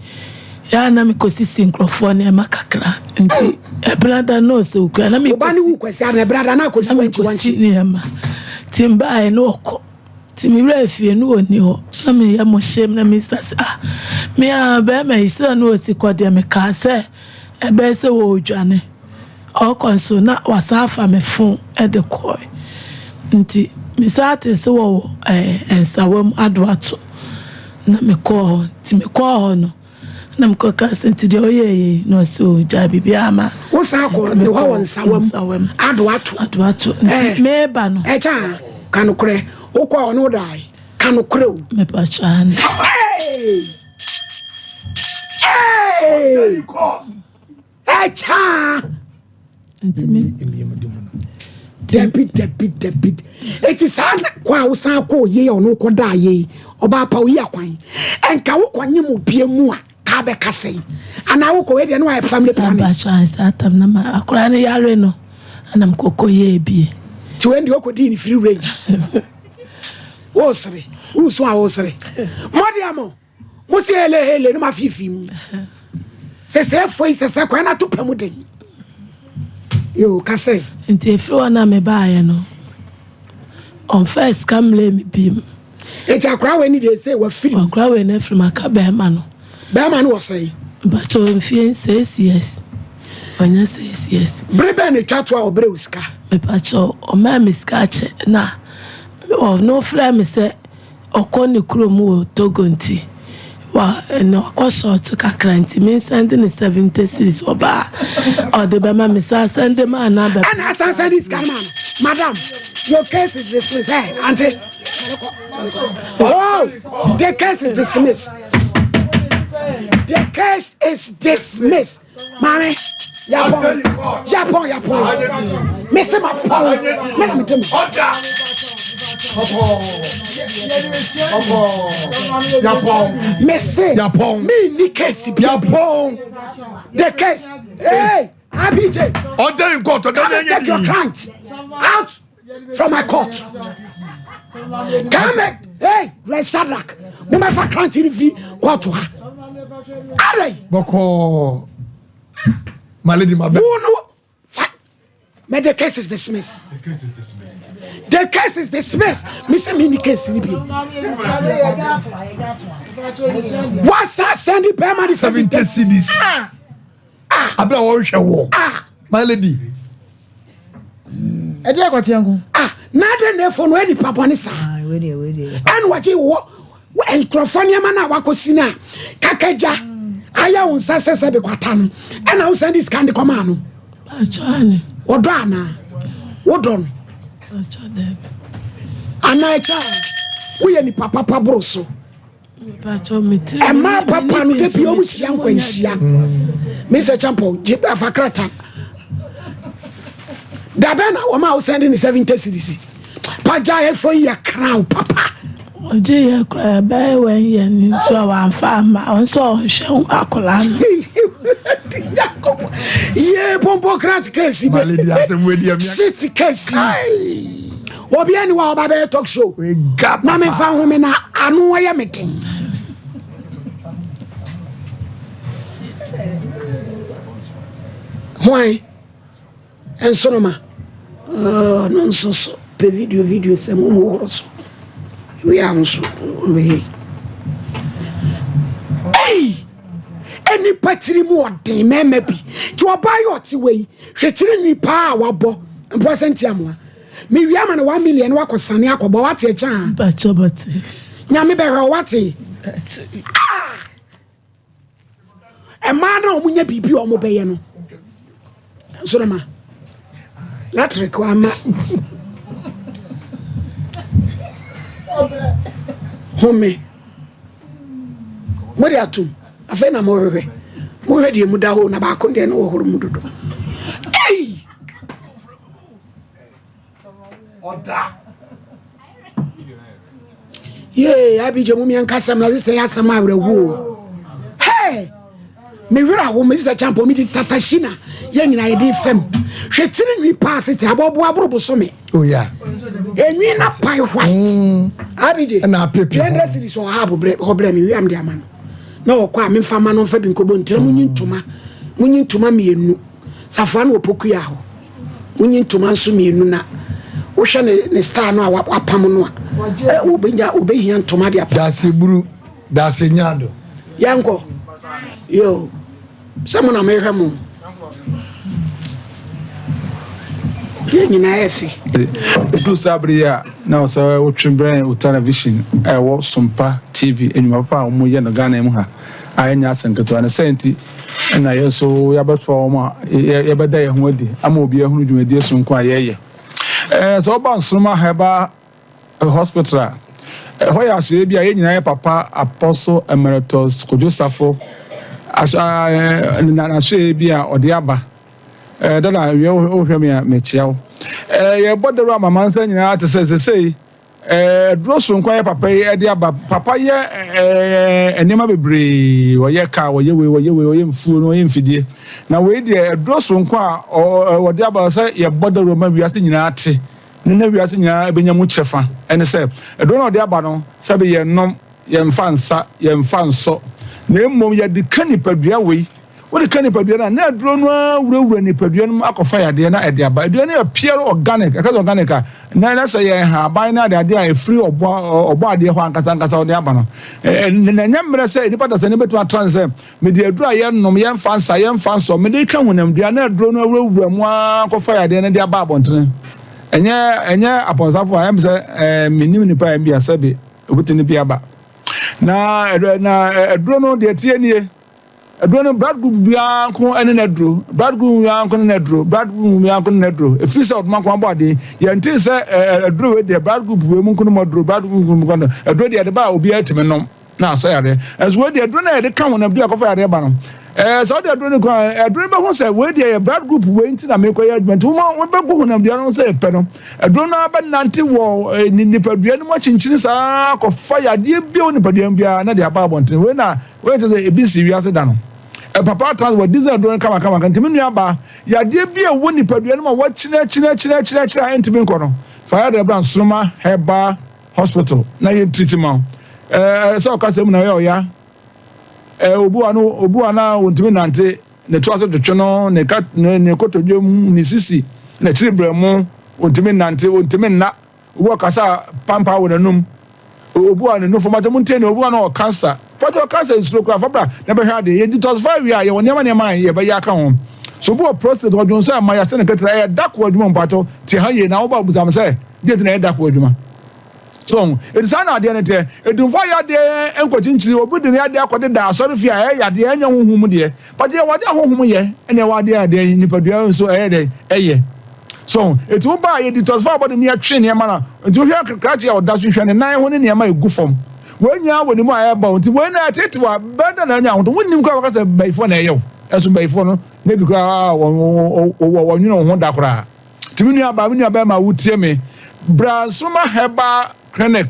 ya na me kosisi nkrofo ne makakra enti e brada no so kwa na me obani wu kwasi na brada na kosi wanchi ne ma timba e no ko timi refie no oni ho na me ya mo shem na me sasa me a be me isa no osikode me ka se e be se wo odwane o konso na wasafa me fon e de koi nti me sate se wo ensawam adoato na me ko ti me ko no na me ko ka senti de oyeye no so ja bibia ma wo sa ko me ho nsawam adoato nti me ba no e cha kanukure ukwa ono dai kanukure me pa chan hey cha Debit. It is hard kwa usanko ye ono koda ye oba pa oyi akwan enka wo kwanye mu bie mu a ka be kase ana wo ko we de no a family planning ba chance atam na ma akora ne yare no anam koko ye bie ti we ndi okodi ni free range wo sere wo so a wo sere modiamo mo si hele no ma fifi mu se foi se kwa na to pamu den yo kase nti efro na me baaye no on first come let me be it akra we ni dey say wa free akra we na free maka be ma no wo say but so fie 6 years onya 6 years brebe na twatwa obre uska me pacho o ma miska che na o no frame say okoni krom wo Togo nti wa no akosho to kakra nti me send ni 70 series oba o de be ma me send ma na be and as send this man madam your case is dismissed hey auntie oh the case is dismissed mommy Japon me say my power me tell me Japon me ni case Japon the case hey ABJ order in court take your client out from my court come hey Red Sadak me my client in free court to her are boko my lady my no me the case is dismissed the case is dismissed me say me ni case ni bi what's that sending payment 70 cedis abla wo hwe wo my lady edi akwati yangu na de ne fo no eni papa ni sa we dey and wachi wo enkrofania ma na wakosi na kakaja aya unsa sese be kwata no and I send this kind come anu achane odo ana wodon achade ana echa wo ye ni papa broso pacho mitri e ma papa no de bi o musia nkwanhia me se champo afakrata dabena wo ma sending 70 cedis paja e fo ya crown papa oje ya kra ba wen ya ni so wa fa ma on so hwe akola ye pompocrat case my lady asem we dia shit case obi ani wa ba be talk show na me fa ho me na anu wa ya metin Why? And sonoma. Nonsense. Pe video se mo so. We are so. Hey! Any patri mo de meme bi. Ti oba yo ti we. Hwetire ni pa wabo. Present amwa. Me wi ama na 1 million wakosane akobo wate echa. Ba chobate. Nyame be hwe wate. E ma na omunya bibi o mo beye no. Sonoma. Latric wama. Home. Mori atum. Afa na mo hwe. Mo hwe de mu da ho na ba ko de no wo horo mu dodo. Hey! Oda. Ye, abije mu mi ankasam na sister yasam awrewo. Hey! Me wira wo me sister champo mi di tatashina. Ye nyina ye di fem. Hwetire nwi pass ti abobo abrobo so me. Oh yeah. Enwi na pie white. Abije. Na pepe. 200 cedis o habo bre mi wiam de amano. Na okwa me fama no fa bi nkobo ntira munyi ntoma mienu. Safo na opoku ya ho. Munyi ntoma nso mienu na. Wo hwe ne star no apam no a. Obehia ntoma de apam. Dase buru, dase nyado. Yanko. Yo. Samona me hwemo. Nyina efe. Du sabria na o sa o twembrɛ o television wo Sompa TV enuma papa o mo ye no Ghana mu ha ayenya asenketo na senti na yeso yabɛtɔ o ma yɛbɛda ye ho adi ama obi ehunu dwumadi esu nko ayeye so ba Nsoma Herbal hospital ho ya so bi aye nyina ye papa Apostle Emeritus Kojosafo na so bi a ode aba dada we o hwe me chia ye bodero mama nsa nyina te say droso nkwa ye papa ye de aba papa ye enema bebre wo ye ka wo ye we mfuo no ye mfidie na we de droso nkwa wo de aba say ye bodero ma wiase nyina ate na wiase nyina ebenya mu chefa ene say do no de aba no sabe ye nom ye mfa nsa ye mfa nso na emmom ye de kanipadua we what the canipadua na aduro no awurawura nipadua no akofa yade na ede aba adua na pure organic akaza organic na say ye ha ban na ade a free obo ade ho ankasa ode aba no na nyamre say nipa da say ne betu atranse me de aduro ye nom ye mfa nsa ye mfa nso me de ka hunam dua na aduro no awurawura mu akofa yade na de aba abontre enye aponsafo am say minim nipa am bia sabe obutini bia ba na aduro no de tie nie aduro brad group bia ko ene na duro brad group bia ko na duro brad group bia ko na duro e fi se odman ko abode ye nti se aduro we de brad group we mun ko no duro brad group ko no aduro de ba obi atime nom na so yare as we de aduro na de kan wona bia ko fa yare ba no so de aduro ko aduro be ho se we de brad group we nti na me ko ya adment wo be go na bia no se pe no aduro na ba nante wo ni padua no mo chinchin sa ko fa ya de bia ni padua bia na de aba abonten we na we te e bi si wiase da no papa transport diesel don kama ntimi nua ba ya de bia wo ni padua no ma wo china ntimi nko no fire the brand Soma Herbal Hospital na ye treatment so ka sem na ya obu ana wontimi nante ne to aso twetwe no ne kotodwom ne sisi na chiribremu wontimi nante wontimi na obu akasa pampa wo nanum obu ana no format mu ntene obu ana o cancer for cancer is stroke afabra na be hwa de ye detoxify we ye wonema ye be ya ka ho so bu prostate odwon say ma ya se ne ketra ye dak wadwuma mpato ti ha ye na wo ba buzam say de na ye dak wadwuma so it is an ade ne te edunfa ya de enkotinchiri obu de ya de akode da asori fi a ya de anya honhum de but ye wade honhum ye ene wade ade nipadua nso de eye so etu ba ye detoxify body ne atwe ne ma na etu hwe krache ya odaso hwe ne nan ho ne ma egu fom wanya woni mu ayaba nti wona atetewa benda na nya ho wonim kwa wakasa baifo na yew eso baifo no ne bi kwa wonwuno ho da kora timinu aba ma wutie me Sompa Herbal Clinic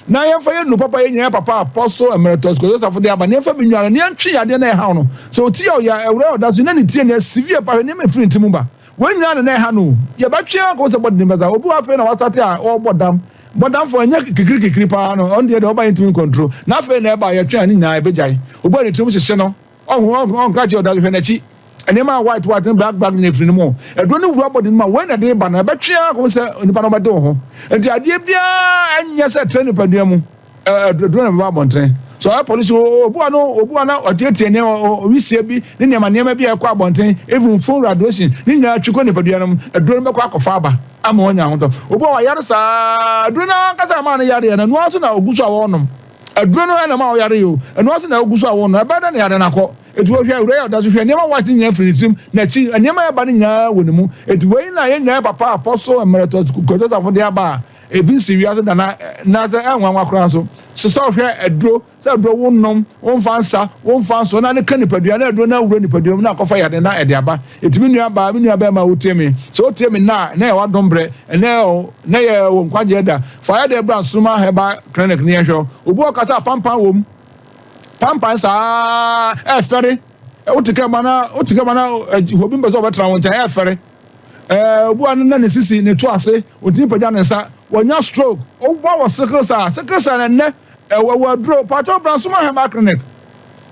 na yefa ye no papa ye nya papa apostle emeritus ko Joseph de aba ne fa bi nware ne ntwe yade na ha no so ti ya ewre odaso na ne tie ne severe pa ne me free ntimu ba wanya na ha no ye batwe ko se body mbeza obu afa na wasate a obodam bodam for anya kikiri pa no on de oba intimi control na fe na eba ye twa ani nya ebejai obo ne timu hye no on graduate oda hwe na chi enema white black ne free no mo edro ne wura body no ma when na de ba na betwa ko se onipa no bade ho enti ade bia anya se tre nipa dua mu edro ne ba bonten so a police obu ana otiete ne wisie bi ne nema bi e kwa bonten even phone graduation ni nya twiko nipa dua no edro ne be kwa akofa aba ama onya ho to obu wa yare sa edro na kasa ma na yare na no aso na oguso a wonom edro no na ma o yare yo eno aso na oguso a wonom e ba da na yare na ko etu hwe ure ya daso hwe nema wati nya free trim na chi nema ya ba nya wonimu etu we na ye nya papa apostle emeritus ko to afọ de aba ebi si wiase da na za enwa kora so so hwe edro se edro wonom wonfansa wonfanso na ne kanipadua na edro na wuro nipadua na akofa yade na ede aba etimi nua ba ma wotemi so otemi na ye wadombre na ye wonkwaje da fire the brand Sompa Herbal Clinic ne hwe obu okasa pampan wom pampan sa efere otika mana hobi mbezo betra won cha efere obu anu na ne sisi ne to ase odin paja ne sa wonya stroke obu wa sickle cell na ne we draw part of Sompa Herbal Clinic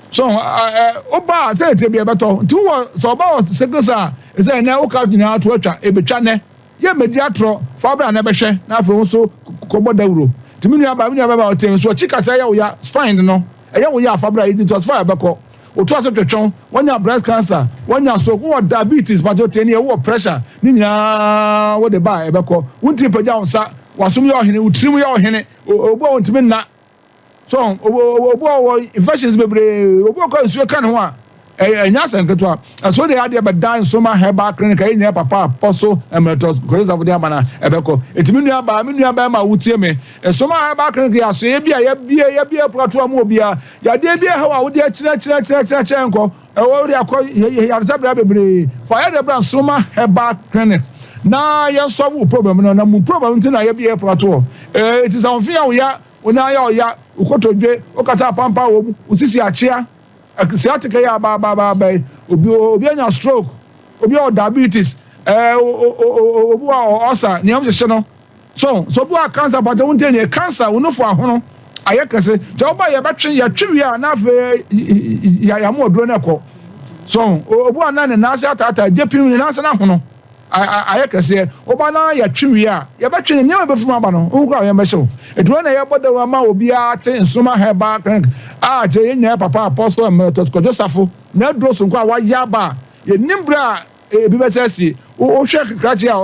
so oba say te bia beto nti wo so oba wa sickle cell say na o ka nyina to atwa ebetwa ne ye medi atro fa bra na behwe na afa so kobo dawuro timinu aba o tem so chika say ya wo ya spine no eya wo ya afabra yi to fire beko o to aso twetwon wonya breast cancer wonya so wo diabetes patoti ne wo pressure ni nyina wo de ba ebeko wonti pagya wonsa wasum ye ohene utrim ye ohene obo wontimi na so obo wo infections bebre obo ko nsuo kan ho a enya senketo a so de ade be dan Sompa Herbal Clinic enya papa apostle emeritus ko Joseph de amana ebeko etimi nua ba ma wutie me Sompa Herbal Clinic ya so ye bia platform obi a ya de bia ha wa wo de chira enko ori akọ yarisa bra bebre for ya de bra Sompa Herbal Clinic na ya solve problem na mu problem nti na ya bi e plateau it is unfair ya ona ya ukotodwe okata pampa wo usisi achia sciatica ya ba obi anya stroke obi o diabetes obi o ulcer ni am hye no so bu cancer but won tell cancer wo no for ahono ayekase je oba ye betwe ya twi a na fe ya mo odro na ko so obu anane na ase atata jepim ni na ase na hono ayekase oba na ya twi a ye betwe ni nyama befuma ba no nko ya mehye eduro na ye boda wa ma obi a te Sompa Herbal Clinic je ye nya papa apostle emeritus ko Joseph na dro so nko a wa ya ba ye nimbra ebi besesi o hwe krachi a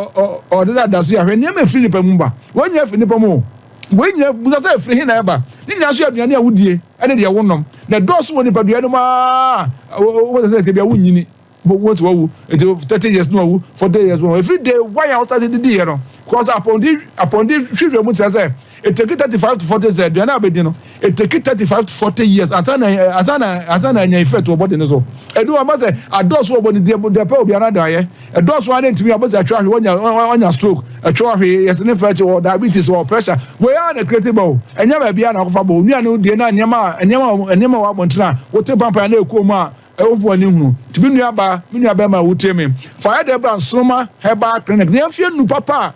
o de da so ya hwe nyama fili pa mu ba wonya fili pa mu wonya buzata fili na eba ni nya so aduane a wudie ene de wonom na dose woni pa duane ma wo se ke bia wunyini wo to wu 30 years no wu 40 years no every day why out the day no cause upon the hwe mu tse it take 35 to 40 years aduane abedi no it take 35 to 40 years atana nya effect wo body no so edu wa mate adose wo body de pa obi anada ye adose wa ntimi abozi atwa hwe wonya stroke atwa hwe yes ne fa or diabetes or pressure we are na credible enya ba bia na kofa bo nua no de na nyama wa bontra wo te pampa na ekomu a ewo ani hunu tibi nua ba ma wo temi fa ya de Sompa Herbal Clinic na afie nu papa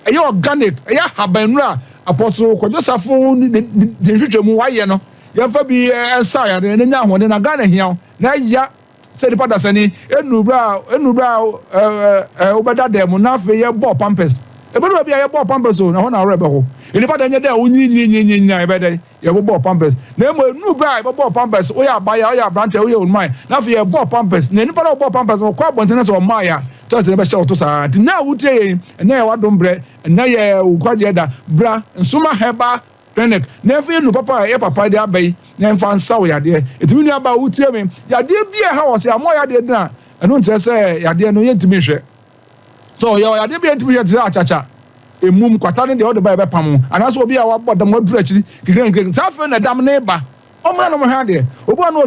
eye organic eye habanura apostle ko Joseph de hwetwe mu waye no ya fa bi ensa ya de nya hode na Ghana hia na ya se de pada sani enubra obeda dem na fe ye ball pampers ebedu bia ye ball pampers o na ho na rebe ho eni pada nya de onyi na ebeda ye ball pampers na emo enubra ye ball pampers o ya baya o ya branch o ya onmai na fe ye ball pampers na eni pada ball pampers o kwa bonte na so maya tete be shout to sa na wutie na ye wadombre na ye ukwaje da bra Sompa Herbal Clinic na fe nu papa ye papa de abai na mfa nsa wo yade etimi nu aba wutie me yade bia ha wo se amo yade na eno nche se yade no ye ntimi hwe so ye yade bia ntimi hwe tira achacha emum kwata ne de o de ba be pam anaso obi a wabodam waduru akiri kikren sa fe na dam ne ba o mra no mo hwa de obi no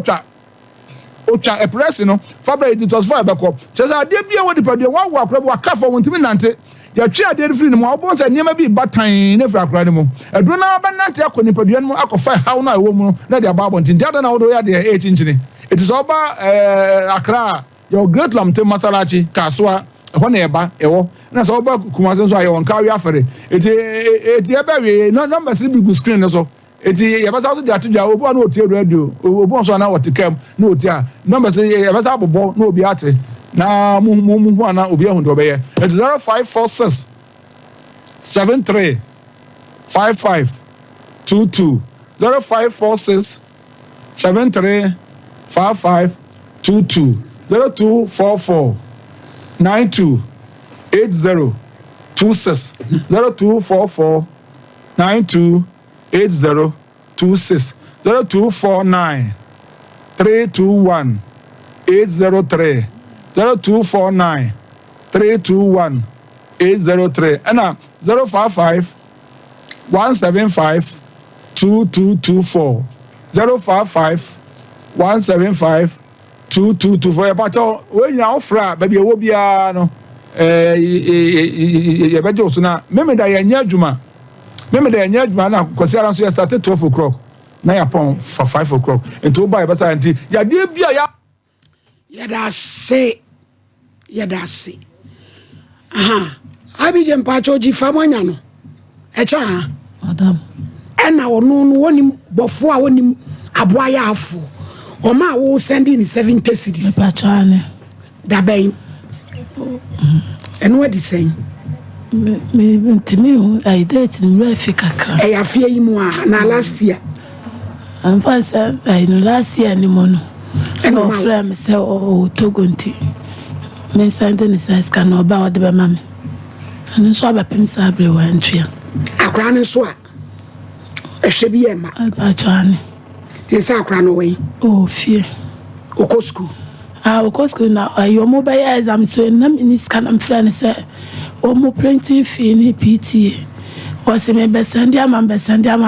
otwa e press no fabra it was for beko cheza ade bia wo dipadua wa akrabu akafa wontimi nante ya twa ade free no mo obon se niam bi batan ne fra akra ne mo aduro na ba nante akoni padua no akofa haw na ewo mu na de aba bontin dia na wo do ya de e chinchini it is oba akra your great lamte masalachi kaswa ho na eba ewo na so oba kumasen so ayo nka wi afere eti eba wi no numbers bi go screen so eti ya basa so dia tudwa obo na otie radio obo so na otikam na otia numbers ya basa abobo na obi ate na mu na obi ehun do be ye 0546 73 55 22 0546 73 55 22 0244 92 80 26 0244 92 8026 0249 321 803 0249 321 803 and 055 175 2224 055 175 2224 ya pato we nya ofra ba bia wo bia no ye bejo so na meme da ya nya adwuma na kwasi aran so ya start 12 o'clock na ya pon for 5 o'clock into buy basa anti ya de bia ya da se aha abije mpacho ji famanya no echa ha madam ena wonu no woni bofo a woni aboa ya afo o ma wo sending 70 cedis mpacho ne da ben eno adi sen me ntimi I date in Africa kra e ya fie yimu a na last year amfasa I no last year ni mono eno frame se o togonti me sande ni size kan oba o de be mame anu so aba pem sabre wa ntwea akra ne so a ehwe bi e ma mpacho ne ti sa akra no we o fie okosku okosku na ayo mo ba ya exam so na minis kan am frane se o mo printing fee ni PTA o se me besandi ama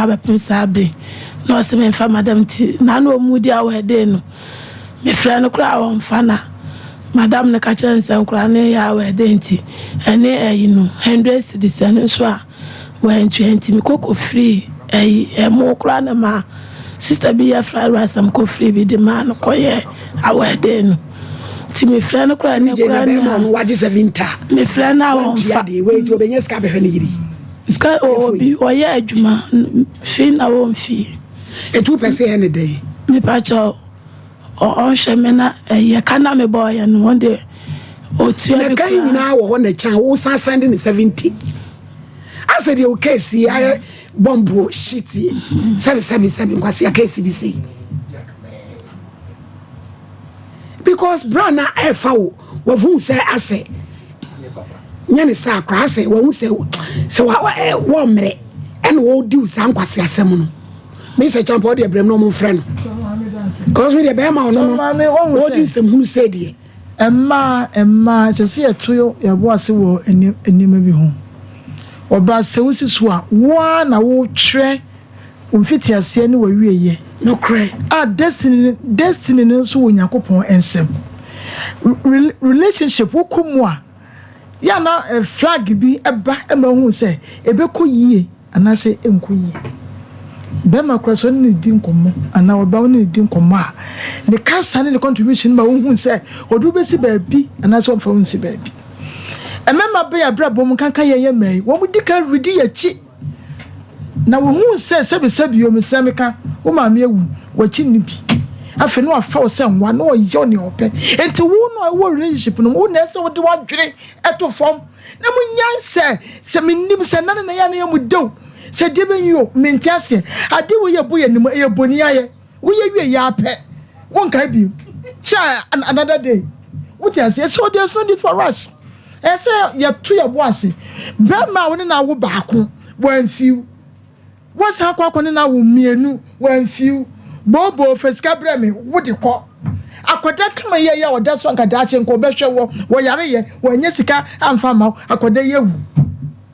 aba pem sabre no se me fa madam ti na no mu dia we de no me friend kura on fana madam ne ka chen sen kura ne ya we denti ene you know 100 cedis so a when 20 me koko free mo kura na ma sister bi ya fried rice am ko free bi de man ko ye awe den ti me friend kura ne kura na mo waje 70 me friend na on fa de we to be nyeska be ne yiri ska obi o ye adwuma fi na won fi e 2% any day me pa cho on shemena ye kana me boy no one day o tu e kan nyina wo na chan wo san send ni 70 I said the okay see I bombo shitty 777 kwasi akesi bisi because brana efa wo hu say ase nyane sa akra say wo hu say wo mre en wo di san kwasi asem no me say champo de brem no mo frɛ no cause me de be ma no wo di sem hu say de emma se eto ya bo ase wo enima bi ho oba se wusi so a wa na wo tre umfiti ase ne wo wieye no cray destiny no so Yakopon ensem relationship wokumu a ya na flag bi eba ema hu se ebekọ yie anase enko yie bema kwaso ne di nkomo ana oba ne di nkomo a ne kasa ne contribution ma hu se odu besi baabi anase omfa hu si baabi emema be ya brabom kanka ye mai wo mu dika redi ya chi na wo hu se sebi o mesameka wo ma me ewu wa chi ni bi afi no afa wo se nwa no ye ne ope enti wo no wo relationship no wo na se wo de wa dwere eto fom na mu nyan se menim se na na ya na ya mu dew se de ben yo mentiase ade wo ye bo ye nim ye boni aye wo ye wie ya pe won kai bi cha another day what you say so there's no need for rush say you to your boss be ma woni na wo baako wan fiu what's akwa na wo mienu wan fiu bobo feska breme wo de ko akoda kama ye ya oda so nka da che nko be hwe wo yare ye wanya sika amfa ma akoda ye wu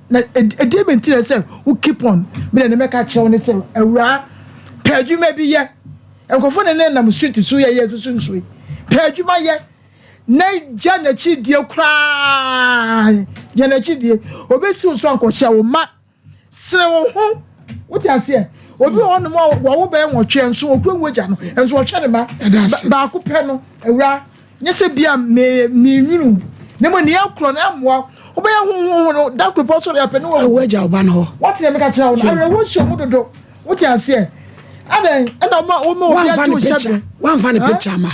na edementi say who keep on me na make che woni say awura pedwuma bi ye enkofo ne na street so ye so nsuyi pedwuma ye na jana chidie kra jana chidie obesi so ankohia wo ma sere wo ho what you say obi on mo wo be nwotwe nso okwenwoja no enso ohwe ne ma ba ko pe no awura nyese bia me nwunu ne mo ne akro na amwa obe ya hu da kro po so ya pe no wo waja oba no what you make tell na wo show mo dodo what you say adan na ma wo mo bia tu shabe one fan picture ma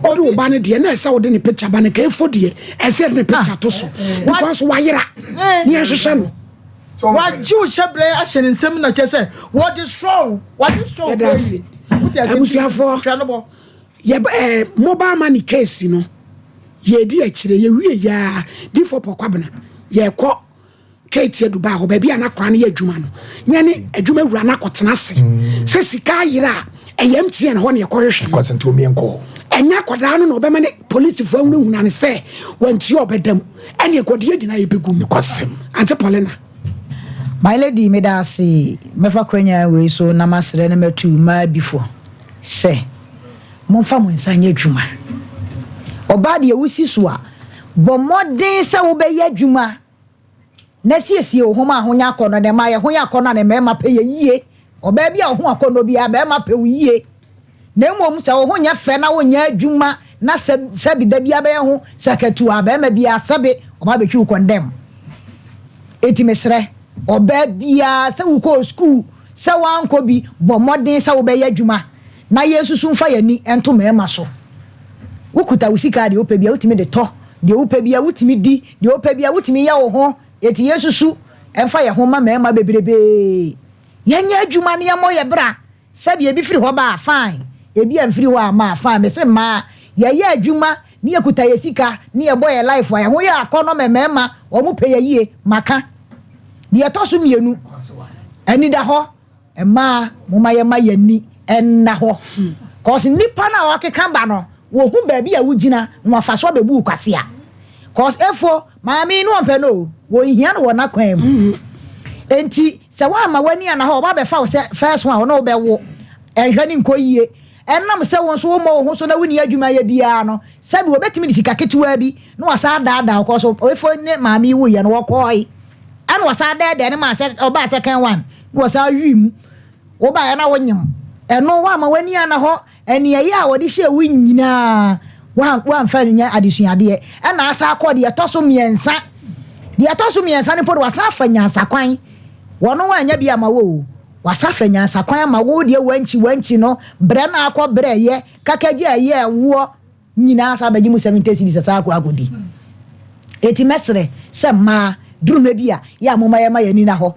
odu oba ne de na esa wo de ne picture ba ne ka efo de ese de ne picture to so because wayira ni ehwehwe no what you shabre ahye nsem na che what is wrong abusia for ye mobile money case no ye di akire ye wie ya di for pokwabena ye ko Kate Dubai ho ba bia na kwa na ye adwuma no nyane adwuma wura na kotena se se sika yira MTN ho ne ye kohwehwe kwasento mienko enya koda no obema ne police fo hu na ne se wanti obedam ene kodie di na ye begum kwasem ante polena my lady me da see mefa kwanya we so na masere na matu ma before se monfa mo nsanye adwuma oba de wusi so a bo modern se wo be ye adwuma na siesie wo homa ahonya akono de ma ye honya akono na me ma pe ye yie oba bia ho akono bia be ma pe wo yie na mmom se wo honya fe na wo nya adwuma na se bi da bia be ho sakatu a be ma bia sabe oba be twu condemn eti mesre oba bia se wo ko school se wanko bi bo modern se wo be ye adwuma na yesusu mfa yani ento mema so wokuta usika de opa bia utimi de to de opa bia utimi di de opa bia utimi ya wo ho eti yesusu emfa ye ho ma mema bebrebe yanya adwuma ne yamo ye bra sabe ebi firi ho ba fine ebi amfiri ho ama fine me se ma ye ya adwuma ne yekuta yesika ne ye boy life ya ho ya akono mema o mu pe ye maka de to so mienu ani da ho ema mo ma ye ma yani enna ho cause nipa na o keka ba no wo hu ba bia wo gina no afaso be bu kwase a cause efo maami no ompe no wo hia no na kwan mu enti se wa ma wani ana ho ba be fa wo se first one no be wo ehwe ni nkoyie enam se won so wo mo ho so na woni adwuma ya bia no sabi obetimi di sika ketewa bi no wasa daada ko so efo ne maami wo ye no wokoi an wasa daada ne ma se oba second one no wasa wim wo ba ya na wonyem eno wa ma wani ana ho eni ye a wodi hye wu nyina wa mfa nya adesuade na asa akọ de etoso miensa ne pod wasa afanya asakwan wono wa nya bia ma wo wasa afanya asakwan ma wo de wanchi no bre na akọ bre ye kakaje ye wo nyina asa baji mu 70 cedis asa akọ agodi eti mesre se ma duru na bia ya moma ye ma yani na ho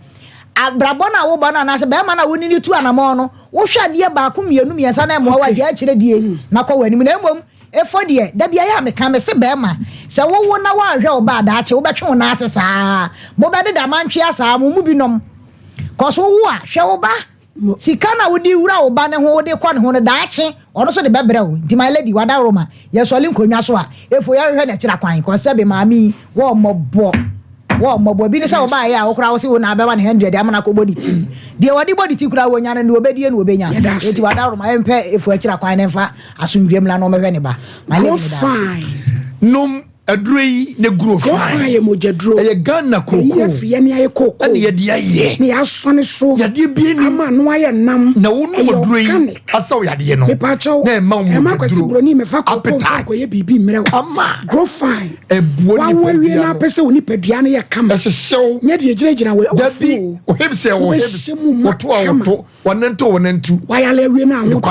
abrabona wo bona na se be ma na woni ni tu anamo no wo hwade ba ko mienu miensa na mo wa de a kire die na ko wani mu na emom efo de da bia ya me ka me se be ma se wo na wa hwe oba da ache wo betwe na asesa mo be de da mantwe asa mo mu binom ko so wo a hwe wo ba sika na wo di wura wo ba ne ho wo de kwa ne ho ne da ache ono so de bebre wo di my lady wada roma ye so le nkonwa so a efo ya hwe na kira kwan ko se be maami wo mobo bi ne se wo ba ya wo kura wo se wo na be 100 amana ko body ti de wadi body ti kura wo nya ne obedie ne obenya eti wada roma empe efo akira kwan ne fa asundwem la no mehwe ne ba my lady fine num adrei ne grow fine ye mojadro ye Ghana koko ye fie ne aye koko ene ye de aye ne asone so ye de bi ni ama no aye nam na wo no adrei asaw ya de no me pa chaw na ma mo ma kwati broni me fa koko ko ye bibi mre ama grow fine ebuo ni wa wi na pese woni padua ne ye kam ehyew ne de gyina wo dabi o hebse wo to wonantu wa ya le wi na ho to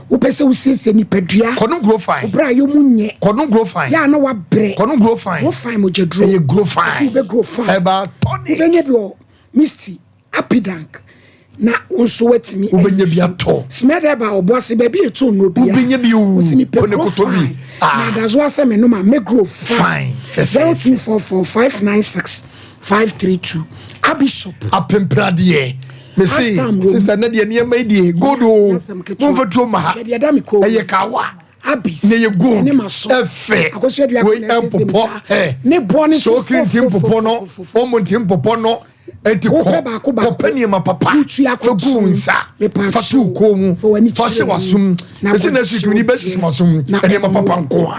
wo pese wo sese ni padua kono grow fine bra yo munye kono grow fine ya na wa bre kono grow fine wo fine mo jedro ye grow fine be grow fine eba tony wo benye bi o misty apidank na wonso watimi wo benye bi ato smeda ba oboase ba bi etu no bia wo benye bi o ne koto bi na dazo aseme no ma me grow fine 0244596532 abishop apemprade me see sister Nadia niema die godo mo fatro ma ha eye kawa abis ne ye go efe we empopo ne boni so kintim popo no o montim popo no enti ko pani ma papa gu nsa fatu ko mu fa se wasum ese na su ni be se wasum ene ma papa nko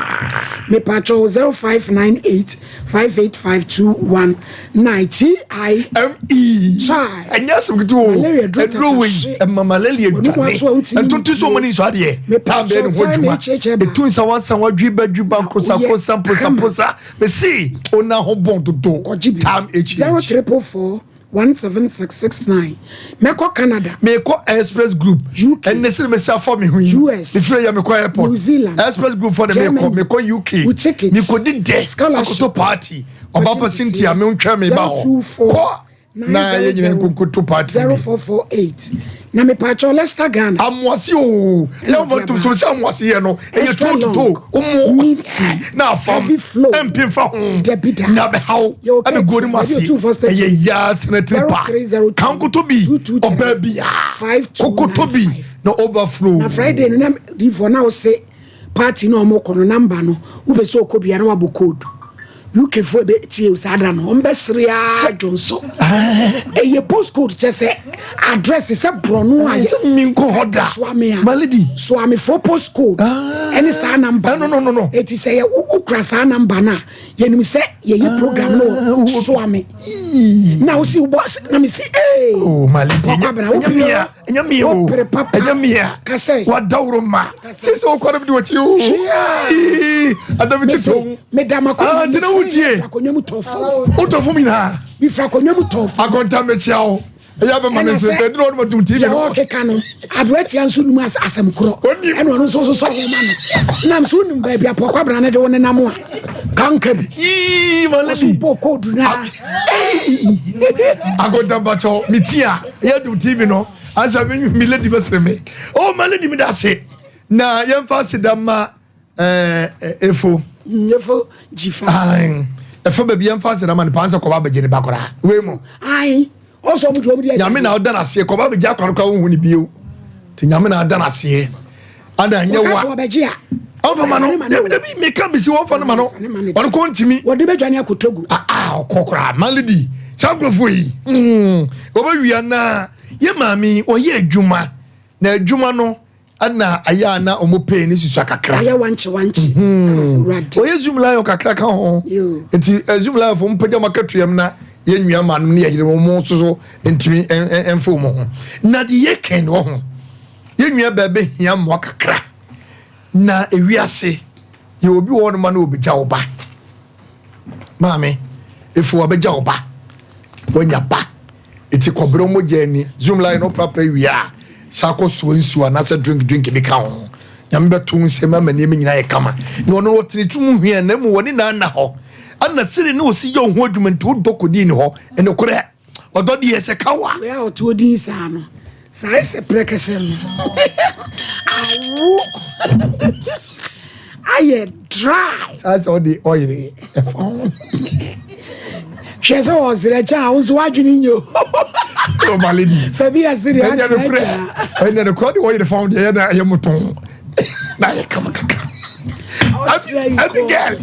me pacho 0598552190 enya sumkitu edro we malaria dwane entutu so mani so ade tam be no hodwuma etun sa wansa wadwi badwuba kosa me see ona ho bon dodo tam echi 0344176669 meko Canada meko Express Group UK and nese me say for me US if you meko airport New Zealand Express Group for the meko UK meko di desk akoto party oba percent me ntwa me ba ho ko na ye nyine nkoto party 0448 na me pacho Leicester Ghana amwasi o ya mvoto so se amwasi ye no e to omo na fam empim fa ho na be haw abe gori masi e ya senator pa kankoto bi oba bi kokoto bi na overflow na Friday na di for now say party no mo kono number no ube so okobia na wabo code UK for be tie usada no ombesria Johnson ye postcode chese address se brono aye minko hoda malady swami for postcode any star number no it is say ukra star number na ye nim se ye program no swami now see boss na me see oh malady enyamia kase wadawro ma sisi okora bi wachi o adamiti to medama ko akonyamu tofo mina bifa akonyamu tofo akonta mechia o eya be mane se dro no matum tv no ke kanu adwati anso num asem kro eno no so ho ma no nam so num ba bia pokwa bra ne de won nam a kanka bi maladi poko du na akonta bacho mitia eya du tv no asa mi lady besreme oh maladi mi da se na yemfa sidama efo jifa efo be bia mfa se na man panse ko ba begene bakora we mo ai o so mu dia nyame na oda na se ko ba begya kwaro kwa hu ni bio ti nyame na oda na se ada nya wa so be gia o ma no de bi me ka bi si wo fa no ma no on ko ntimi wo de bedwane akotogu okokora malidi sagrofo yi o ba wia na ye mami o ye adwuma na adwuma no ana aya na omo pay ni susu kakra aya wanche oye zoom live kakra ka ho enti zoom live fo mpaja makatuam na ye nwua ma no ne ye mo so enti enfo mo ho na de ye ken wo ho ye nwua ba be hia mo kakra na ewiase ye obi wo no ma na obi ja oba maame efu obeja oba wonya ba eti kobro mo jani zoom live no papa wia sako so nsu na se drink bi ka ho nyame beto nsem amane me nyina ye kama na ono wotiri tum hia na mu woni na ho ana siri ne osi ye ho adwuma nti odokodi ni ho ene kore ododi ye se kawa we a to din sa no sa ese prekese no awu aye dry sa so di oil cheze ozreja uzu adwini nyo o maledi fabi asiri adreja ene ne kwadi wo ye found ye na ye muton na ye kama kaka girl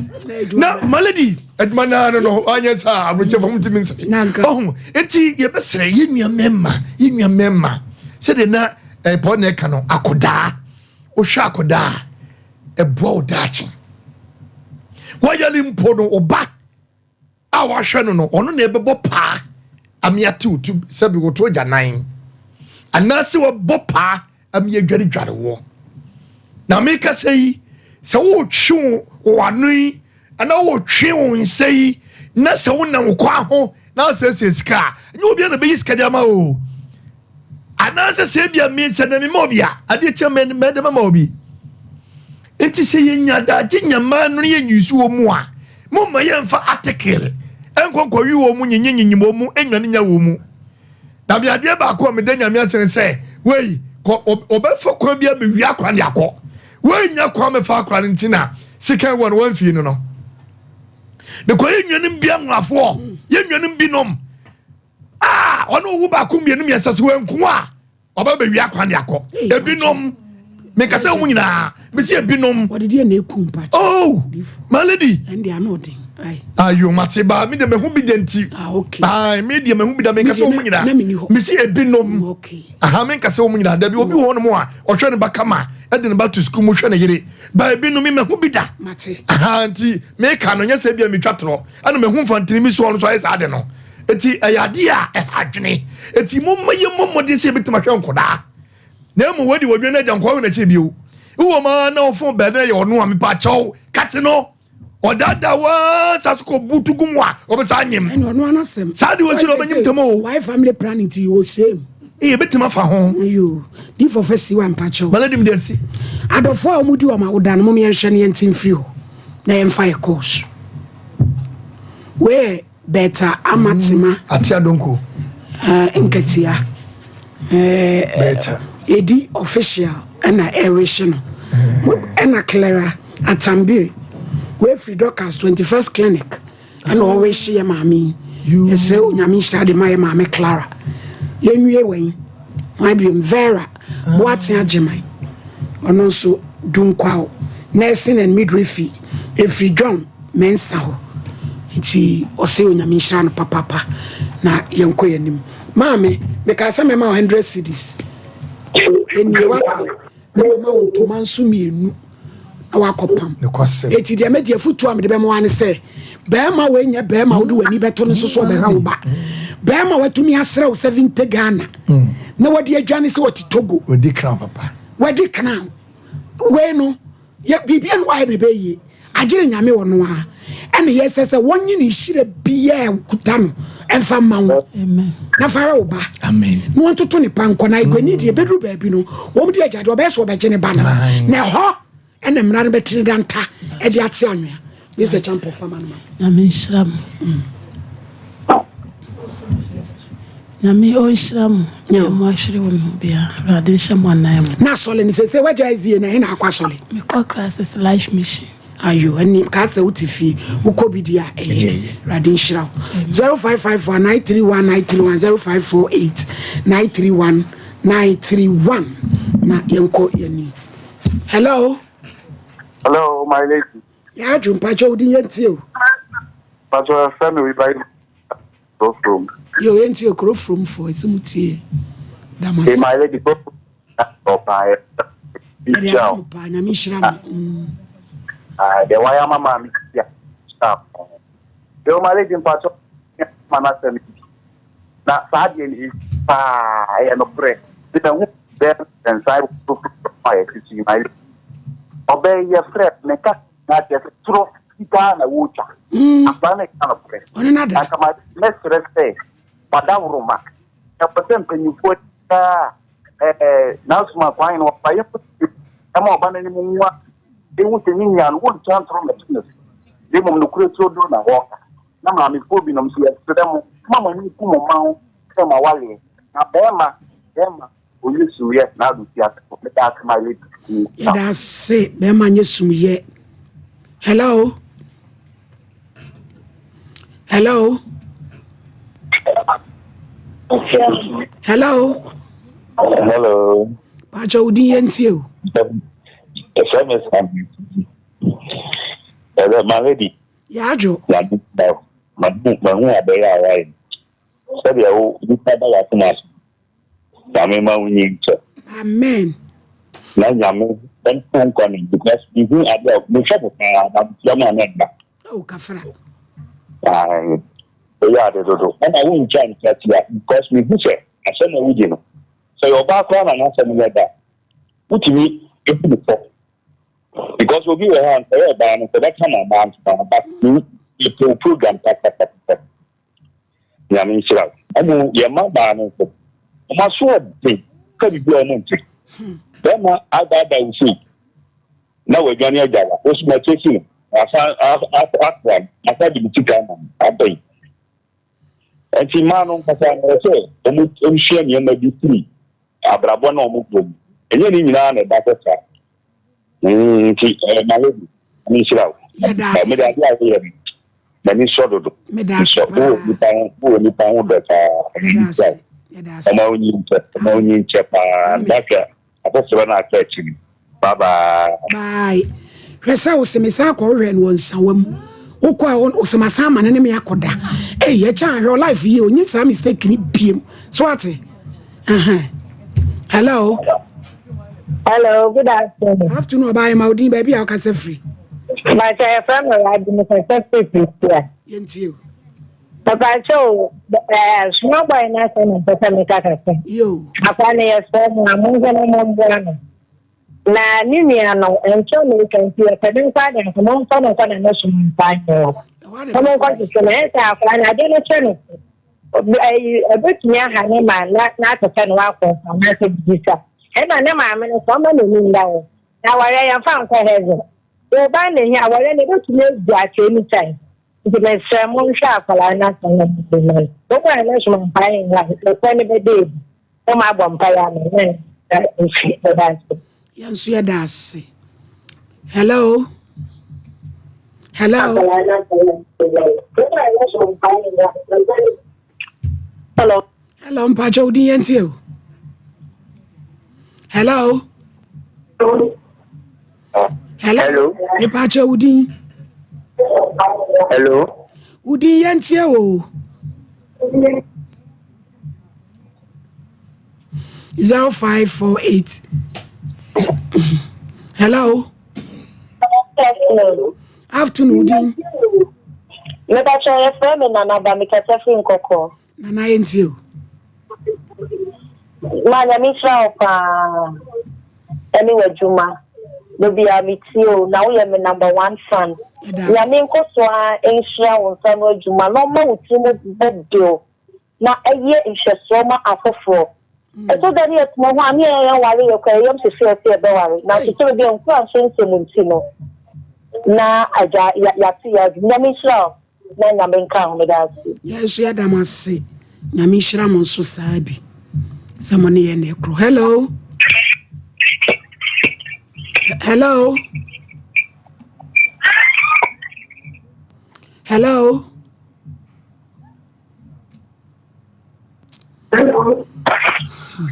na maledi admana no anya sa abuche fam timinsa oh eti ye besere ye nua memma se de na po na ka no akoda o hwa akoda e bo dachi wayali mpo no oba a wahwe no ono na ebebo pa amiate utu sabi woto janan anase wo bopa amie dware wo na me ka sei se wo twu wanu ana wo twe wo nsei na se wo nan kwa ho na se sika nyi obi na be sika dia ma o anase se bia me se na me ma obi a ade cheme me de ma obi enti se yenya da nyama no ye nyusu wo mu a mo ma ye mfa article enkonko wi wo mu nyenyenyenyi wo mu enwane nya wo mu na bia de ba ko me de nyame asere se wei obefo kwa bia be wi akwa ne akọ wei nya kwa me fa akwa ntina sika won wan fi no de ko yenwanim bia nwafo yenwanim binom ono wo ba ko mienum yesase wanku a oba be wi akwa ne akọ ebinom me ka se wo nyina me se ebinom odede na ekumpa oh my lady and they are not ayo matiba mi de me hu bi denti okay me de me hu bi da me ka se wo nyina me se ebinom okay me ka se wo nyina da bi obi wo no mo a ohwe ne ba kama e de ne ba to school mo hwe ne yire ba ebinom me hu bi da mate anti me ka no nya se bia me twatro ana me hu mfantini mi so no so ayesa ade no eti ayade a adwene eti mo maye momode se betima hwe nkoda na mu wadi wodwe na jankwa na che bio wo ma na ofo be na ye ono a me pa chaw kate no odada wa sasuko butugumwa obesa anyem eno ono anasem sadi wo siro banyim temo why family planning to you same betima fa ho ayo di for fesi wa mpa chaw maladim de si adofo a mudi o ma wodan mo me yenhwe ne yentim free ho na yemfa ye course we beta amatima atia donko enkatia beta edi official na eration na Clara Atambiri we free doctors 21st clinic and always she mami ese onyame shade my mami Clara yenwie wen my bi Vera boatin agemai ono so dunkwa nursing and midwifery every John mensa ho iti ose onyame shira no papa na yenko yanim mami me ka se me ma 100 cedis eni wat na ma wonto manso mienu na wakopam eti de media futu am de be mo wane se be ma we nya be ma wo de wani beto no so be ha wo ba be ma watumi asra wo 70 Ghana na wadi adwane se wati Togo wadi crown papa wadi crown we no ye bibia no wa be yi agire nyame wo no a ene yesese wonyi ni hire bia kuta no emfa mawo amen na fara wo ba amen no ntoto ne panko na igwani de bedru ba bi no wo mdi agade obeso obegene ba na ho ene mra no betiri danta e de ate anwea be se champo fama no amen shram Nami o shram mo ahwere wo no bia rade shamo nan mo na sole ni se waja izie na ina akwa sole me call classes life mission ayo ani ka se utifi ukobidia rade shiraw 0554931931 na yenko yani hello my lady ya jumpa chodi yenti o but family we buy from yo yenti o kro from for itimutie damas my lady Michelle. The wire mama, yeah. Stop. The Malay in part of Manassan. Now, Sergeant is and a prayer. Then and side to fire to see my obey your friend, make up that is true. Down a water. A planet kind of prayer. Another. I come out, let's say, Madame Roma. A percent when you put now, my fine or fire. I'm more than anyone. They want to mean and won't turn from the business. They want to create so don't walk. Now, I'm improving them to them. Mamma, you come on, come away. Now, Emma, will you see yet now to ask my lady? Yeah, that's it. Bema, yes, yet. Hello? Hello? Hello? Hello. Pacho, you. My lady. Yeah, Joe. My right. So you Amen. Because you are the trouble. Oh, Kafra. Yeah, and I won't change that because we do say, I said, no, so your background and answer me like that. What to me, because we'll give a hand for your band for that kind of man, but you program. I mean, I know your mother, my sword thing, could be a month. Then I will see. Now we're going to get what's my taking. I said, you chicken, I think. And see, man, on the share me may be free. Abrabon or Mugum. And you need none at that time. My lady, I mean, Shroud. Many sort of who pound that among Japan. That's when I catch him. Bye bye. Bye. Hwesa wo semisa ko hwe no nsawam. Wokwa wo semasa ma ne me akoda. Eh ye chan your life ye onyi sa mistake ni biem. So ate. Hello. Hello, good afternoon. Afternoon, bye Maudin baby I can say free. My friend arrived in the first here. Yentio. Papa Joe, small boy nothing in the family. Yo. Upon a storm, I'm moving na Nimiano and so you can see a pedal side and come on some of the nation fine. Someone got to cement after and I didn't turn it. A bit near Hanima, not a pen waffle from Market Visa. And I never am in someone in now. Now I am found for heaven. We're binding here, we're able to make that any time. It may sermon sharp, I not on the man. But I know some buying like the 20 days. Oh, my vampire, that is the dance. Yes, you das. Hello. Hello. Hello. Hello, Mpacho Dientio. Hello. Hello. Mpacho Udin. Hello. Udin Yentio. 0548. Hello. Afternoon, Udin. Never try a friend and another make a suffering cocoa. Nana ain't you. My name is anyway, Juma. Maybe I meet you now. You're my number one fan. Your name Koswa ain't sure on Juma. No more to bed deal. Now a year in Shasoma after 4. I told that yes, my 1 year while you're carrying to see a February. Now to tell you, I'm crossing Simultino. Now I got Yatia, Yamisha, then I'm in count with us. Yes, yeah, I must say, Yamishra Monso Sabi. Someone here necro. Hello. Hello. Hello.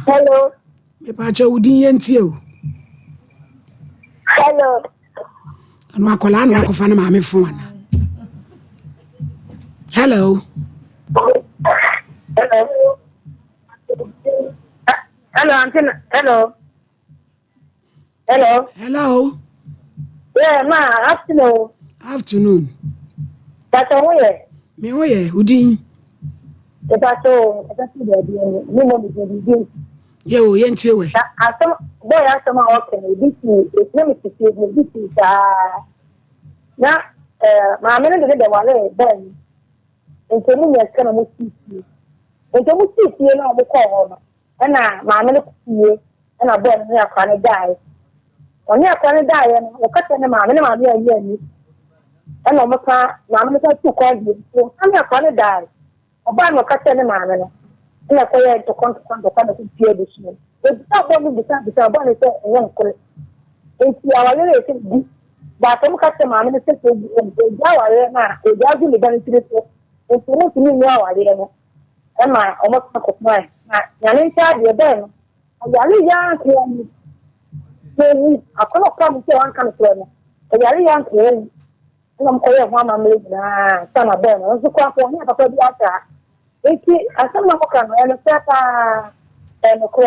Hello. Me pacha Udin Yentio. Hello. And wakola and wakofana mame phone. Hello. Hello, Auntie. Hello. Hello. Hello. Yeah, ma, afternoon. Afternoon. That's all right. Me oye, udin. That's all. That's the idea. Me mo be. Yo, yentie we. Asem boy asem a okay. This let me see this is na ma me no de wale ben. Nti mu yɛ kana mu sisi. Nti mu sisi na mo kɔ hɔ no. Na ma me no kuie. Na boy no ya kwa ne dai. Oni akwa ne dai no, o kata ne ma me ya yi ani. Na mo ka ma me ka tu kwa di. O ani akwa ne dai. Oba no kata ne ma me no. Na kwa ya to kon kwa na kuie de shi. E ta bo mi bisa bo ne se enye nkore. Nti awale le se di. Ba to mo kata ma me no se se di. E ja wale na, e ja gu le ban tire so. Nti mo tini ni awale no. E ma o mo ka ko mai. Na ne nta de be no. Ayale ya ko ni. Ni akono kwa mo se wan kan so no. Ayale ya ko ni. Na mo ko ye ho ama me na sana be no. Nso kwa ko ni papa bi ata. Nti asema mo kan no e no se ta no ko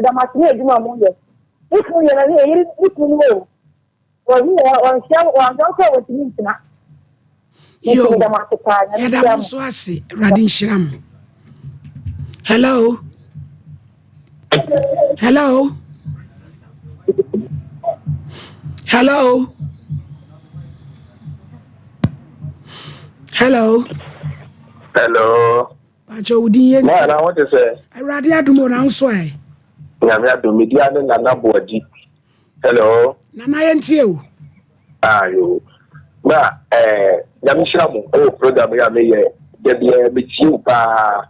da matini eduma mo ye. Ifu ye na ye ifu ni o. On share on go ko wotini tina. Yo. Ya da so ase radin shiram. Hello. Hello. Hello. Hello. Hello. Pacho udi yen. Ma na what you say? I radio adumo na nso ai. Nyame adomedia ne nana boadi. Hello. Nana yentie o. Ayo. Ma nyame shiramu o program ya me ye de bia me tiu pa.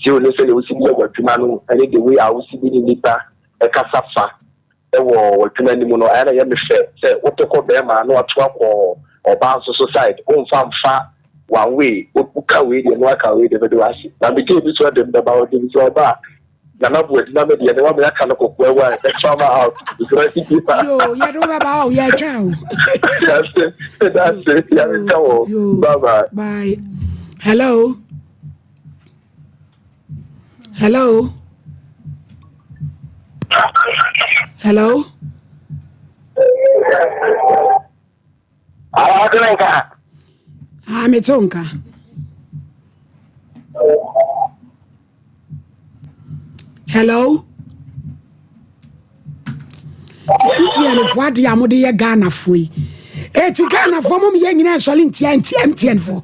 Tiu ne se le usi bi wadwuma no ene de we a usi bi ni nipa e kasafa. E wo wadwuma ni mu no ana ye me hwe se wotoko be ma no ato akọ oba so side o mfa one way uka we de no aka we de be do asi na be ke bi so dem da ba o de so ba na na bo na me de ne wa me aka no kokwa wa e farmer house because people yo ya do ba o ya chao that's it ya me chao bye bye. Hello. Hello. Hello. Metonka. Hello. Tian for the amode ye Ghana foi. Eti Ghana for mum ye nyina so lintia MTN for.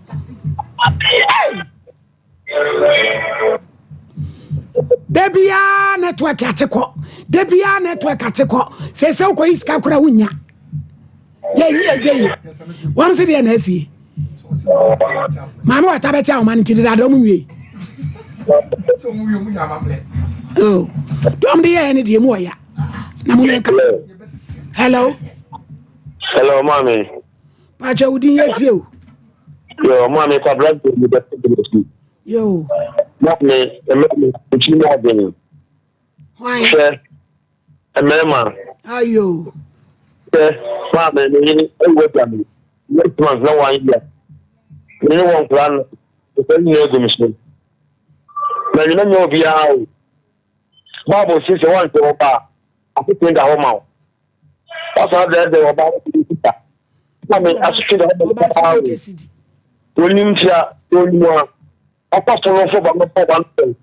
Debia network ateko. Debia network ateko. Se se ko iska kura wunya. Ye. One say dey na afi. Mama wata beti a man ti da do munwe. So mu yo mu nya mamle. Oh. Dom dey any dey mu oya. Na mu nka. Hello. Hello mommy. Pacha udin ye o. Yo mommy kwa black me the yo. Mommy, chi mo dey. Why? Mama. Ayo. Mommy, ni e wo jam. Next month na 1 year. Ni won plan. To tell you go mission. Na you know be how. Bible says you want to oba. I think that home. That's how they about it. Mommy, I should have Olimfia, Olimwa. Apostle of one thing.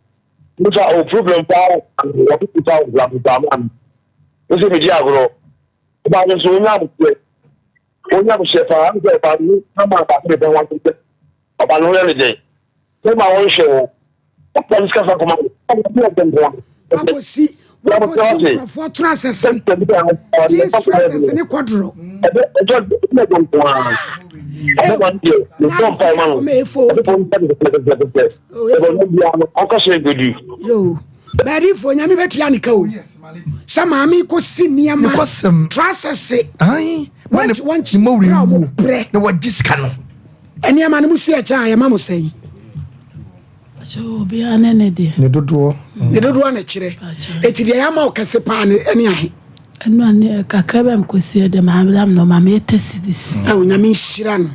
Which are problem power and what people out Lam. This is media grow. About the Zona. Only have a chef, I'm going about you. Come on, I want to get about no day. Take my own show. Let's discuss a command. I will see. What was for transfers? These transfers in a quadro. Yo, but if when you met Yannico, some army could see me and my some transfers say, I want you more. No, what this canoe. And your man will see a child, Mamma say. So be an enemy. Ne dodo na chire. Eti de yama okase pa ani ahe. Eno ane kakra am kosie de maam no mama etesi this. Nyame nhira no.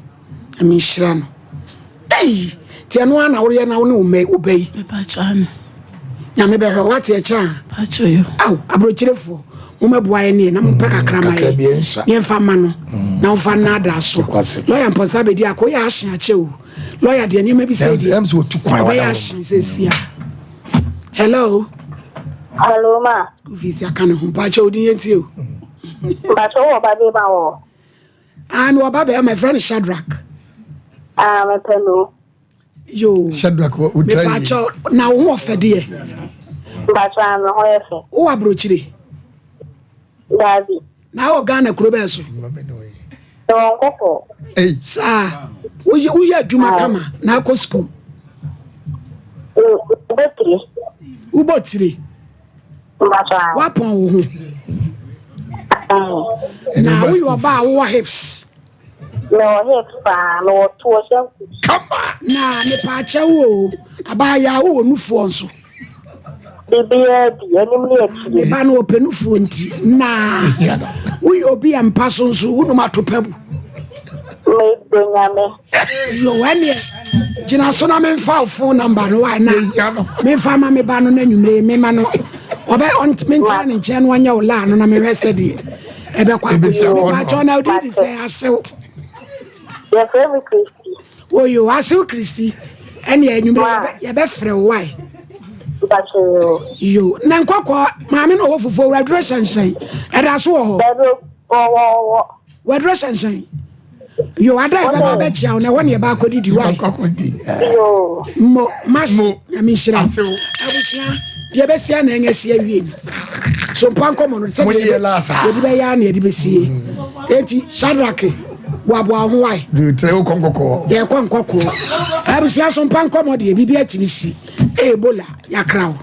Nyame nhira no. Ei, ti eno ana wore na wo ne obey. Me pa cha ne. Nyame be hwe wate e cha. Pa cho yo. Abrochirefo. umeboa ye na mpɛ kakra ma ye ye mfa ma no na mfa na da so lawyer mposa be di akoya ahye ache o lawyer de ni ma bi say di em so tu kwan wa ahye sesia hello ma visi akane ho pa che odin yenti o ba so wo ba be ba wo I'm my friend Shadrach. My fellow. Yo. Shadrach, what would tell you? Now, what for dear? But I'm a horse. Oh, I broached it. Daddy. Now, Ghana Crubeso. Hey, sir. We are Juma Kama, now go school. Ubotri. What point? Now we were about our hips. No hips, no torsion. Come on. Nah, me pacha about ya own fonso. The ban open funti. Nah, we obi and person so no matter pebble. You when ye Jinasona men file phone number no why now. Me fama me ban on you me mano. Obe on mention in Jan 1 year land na me said it. Ebe kwa ba John how did say aso. Yes, every Christy. Oh, you aso Christy. And ye you be free why? You nan kwakwa maame no ofofo we dress and say. E da so ho. We dress and say. You ada e ba ba chia na won ye ba akodi di why? Yo. Mo mas na mi shira. Abusia ye be sia na enyesia wie. Sompa Nkomo no se ye be ya na ye be sie. Enti Shadrach wabo ho why? Du treo konkoko. Ye konkoko. Abusia Sompa Nkomo de bibia timisi. Ebola yakrawo.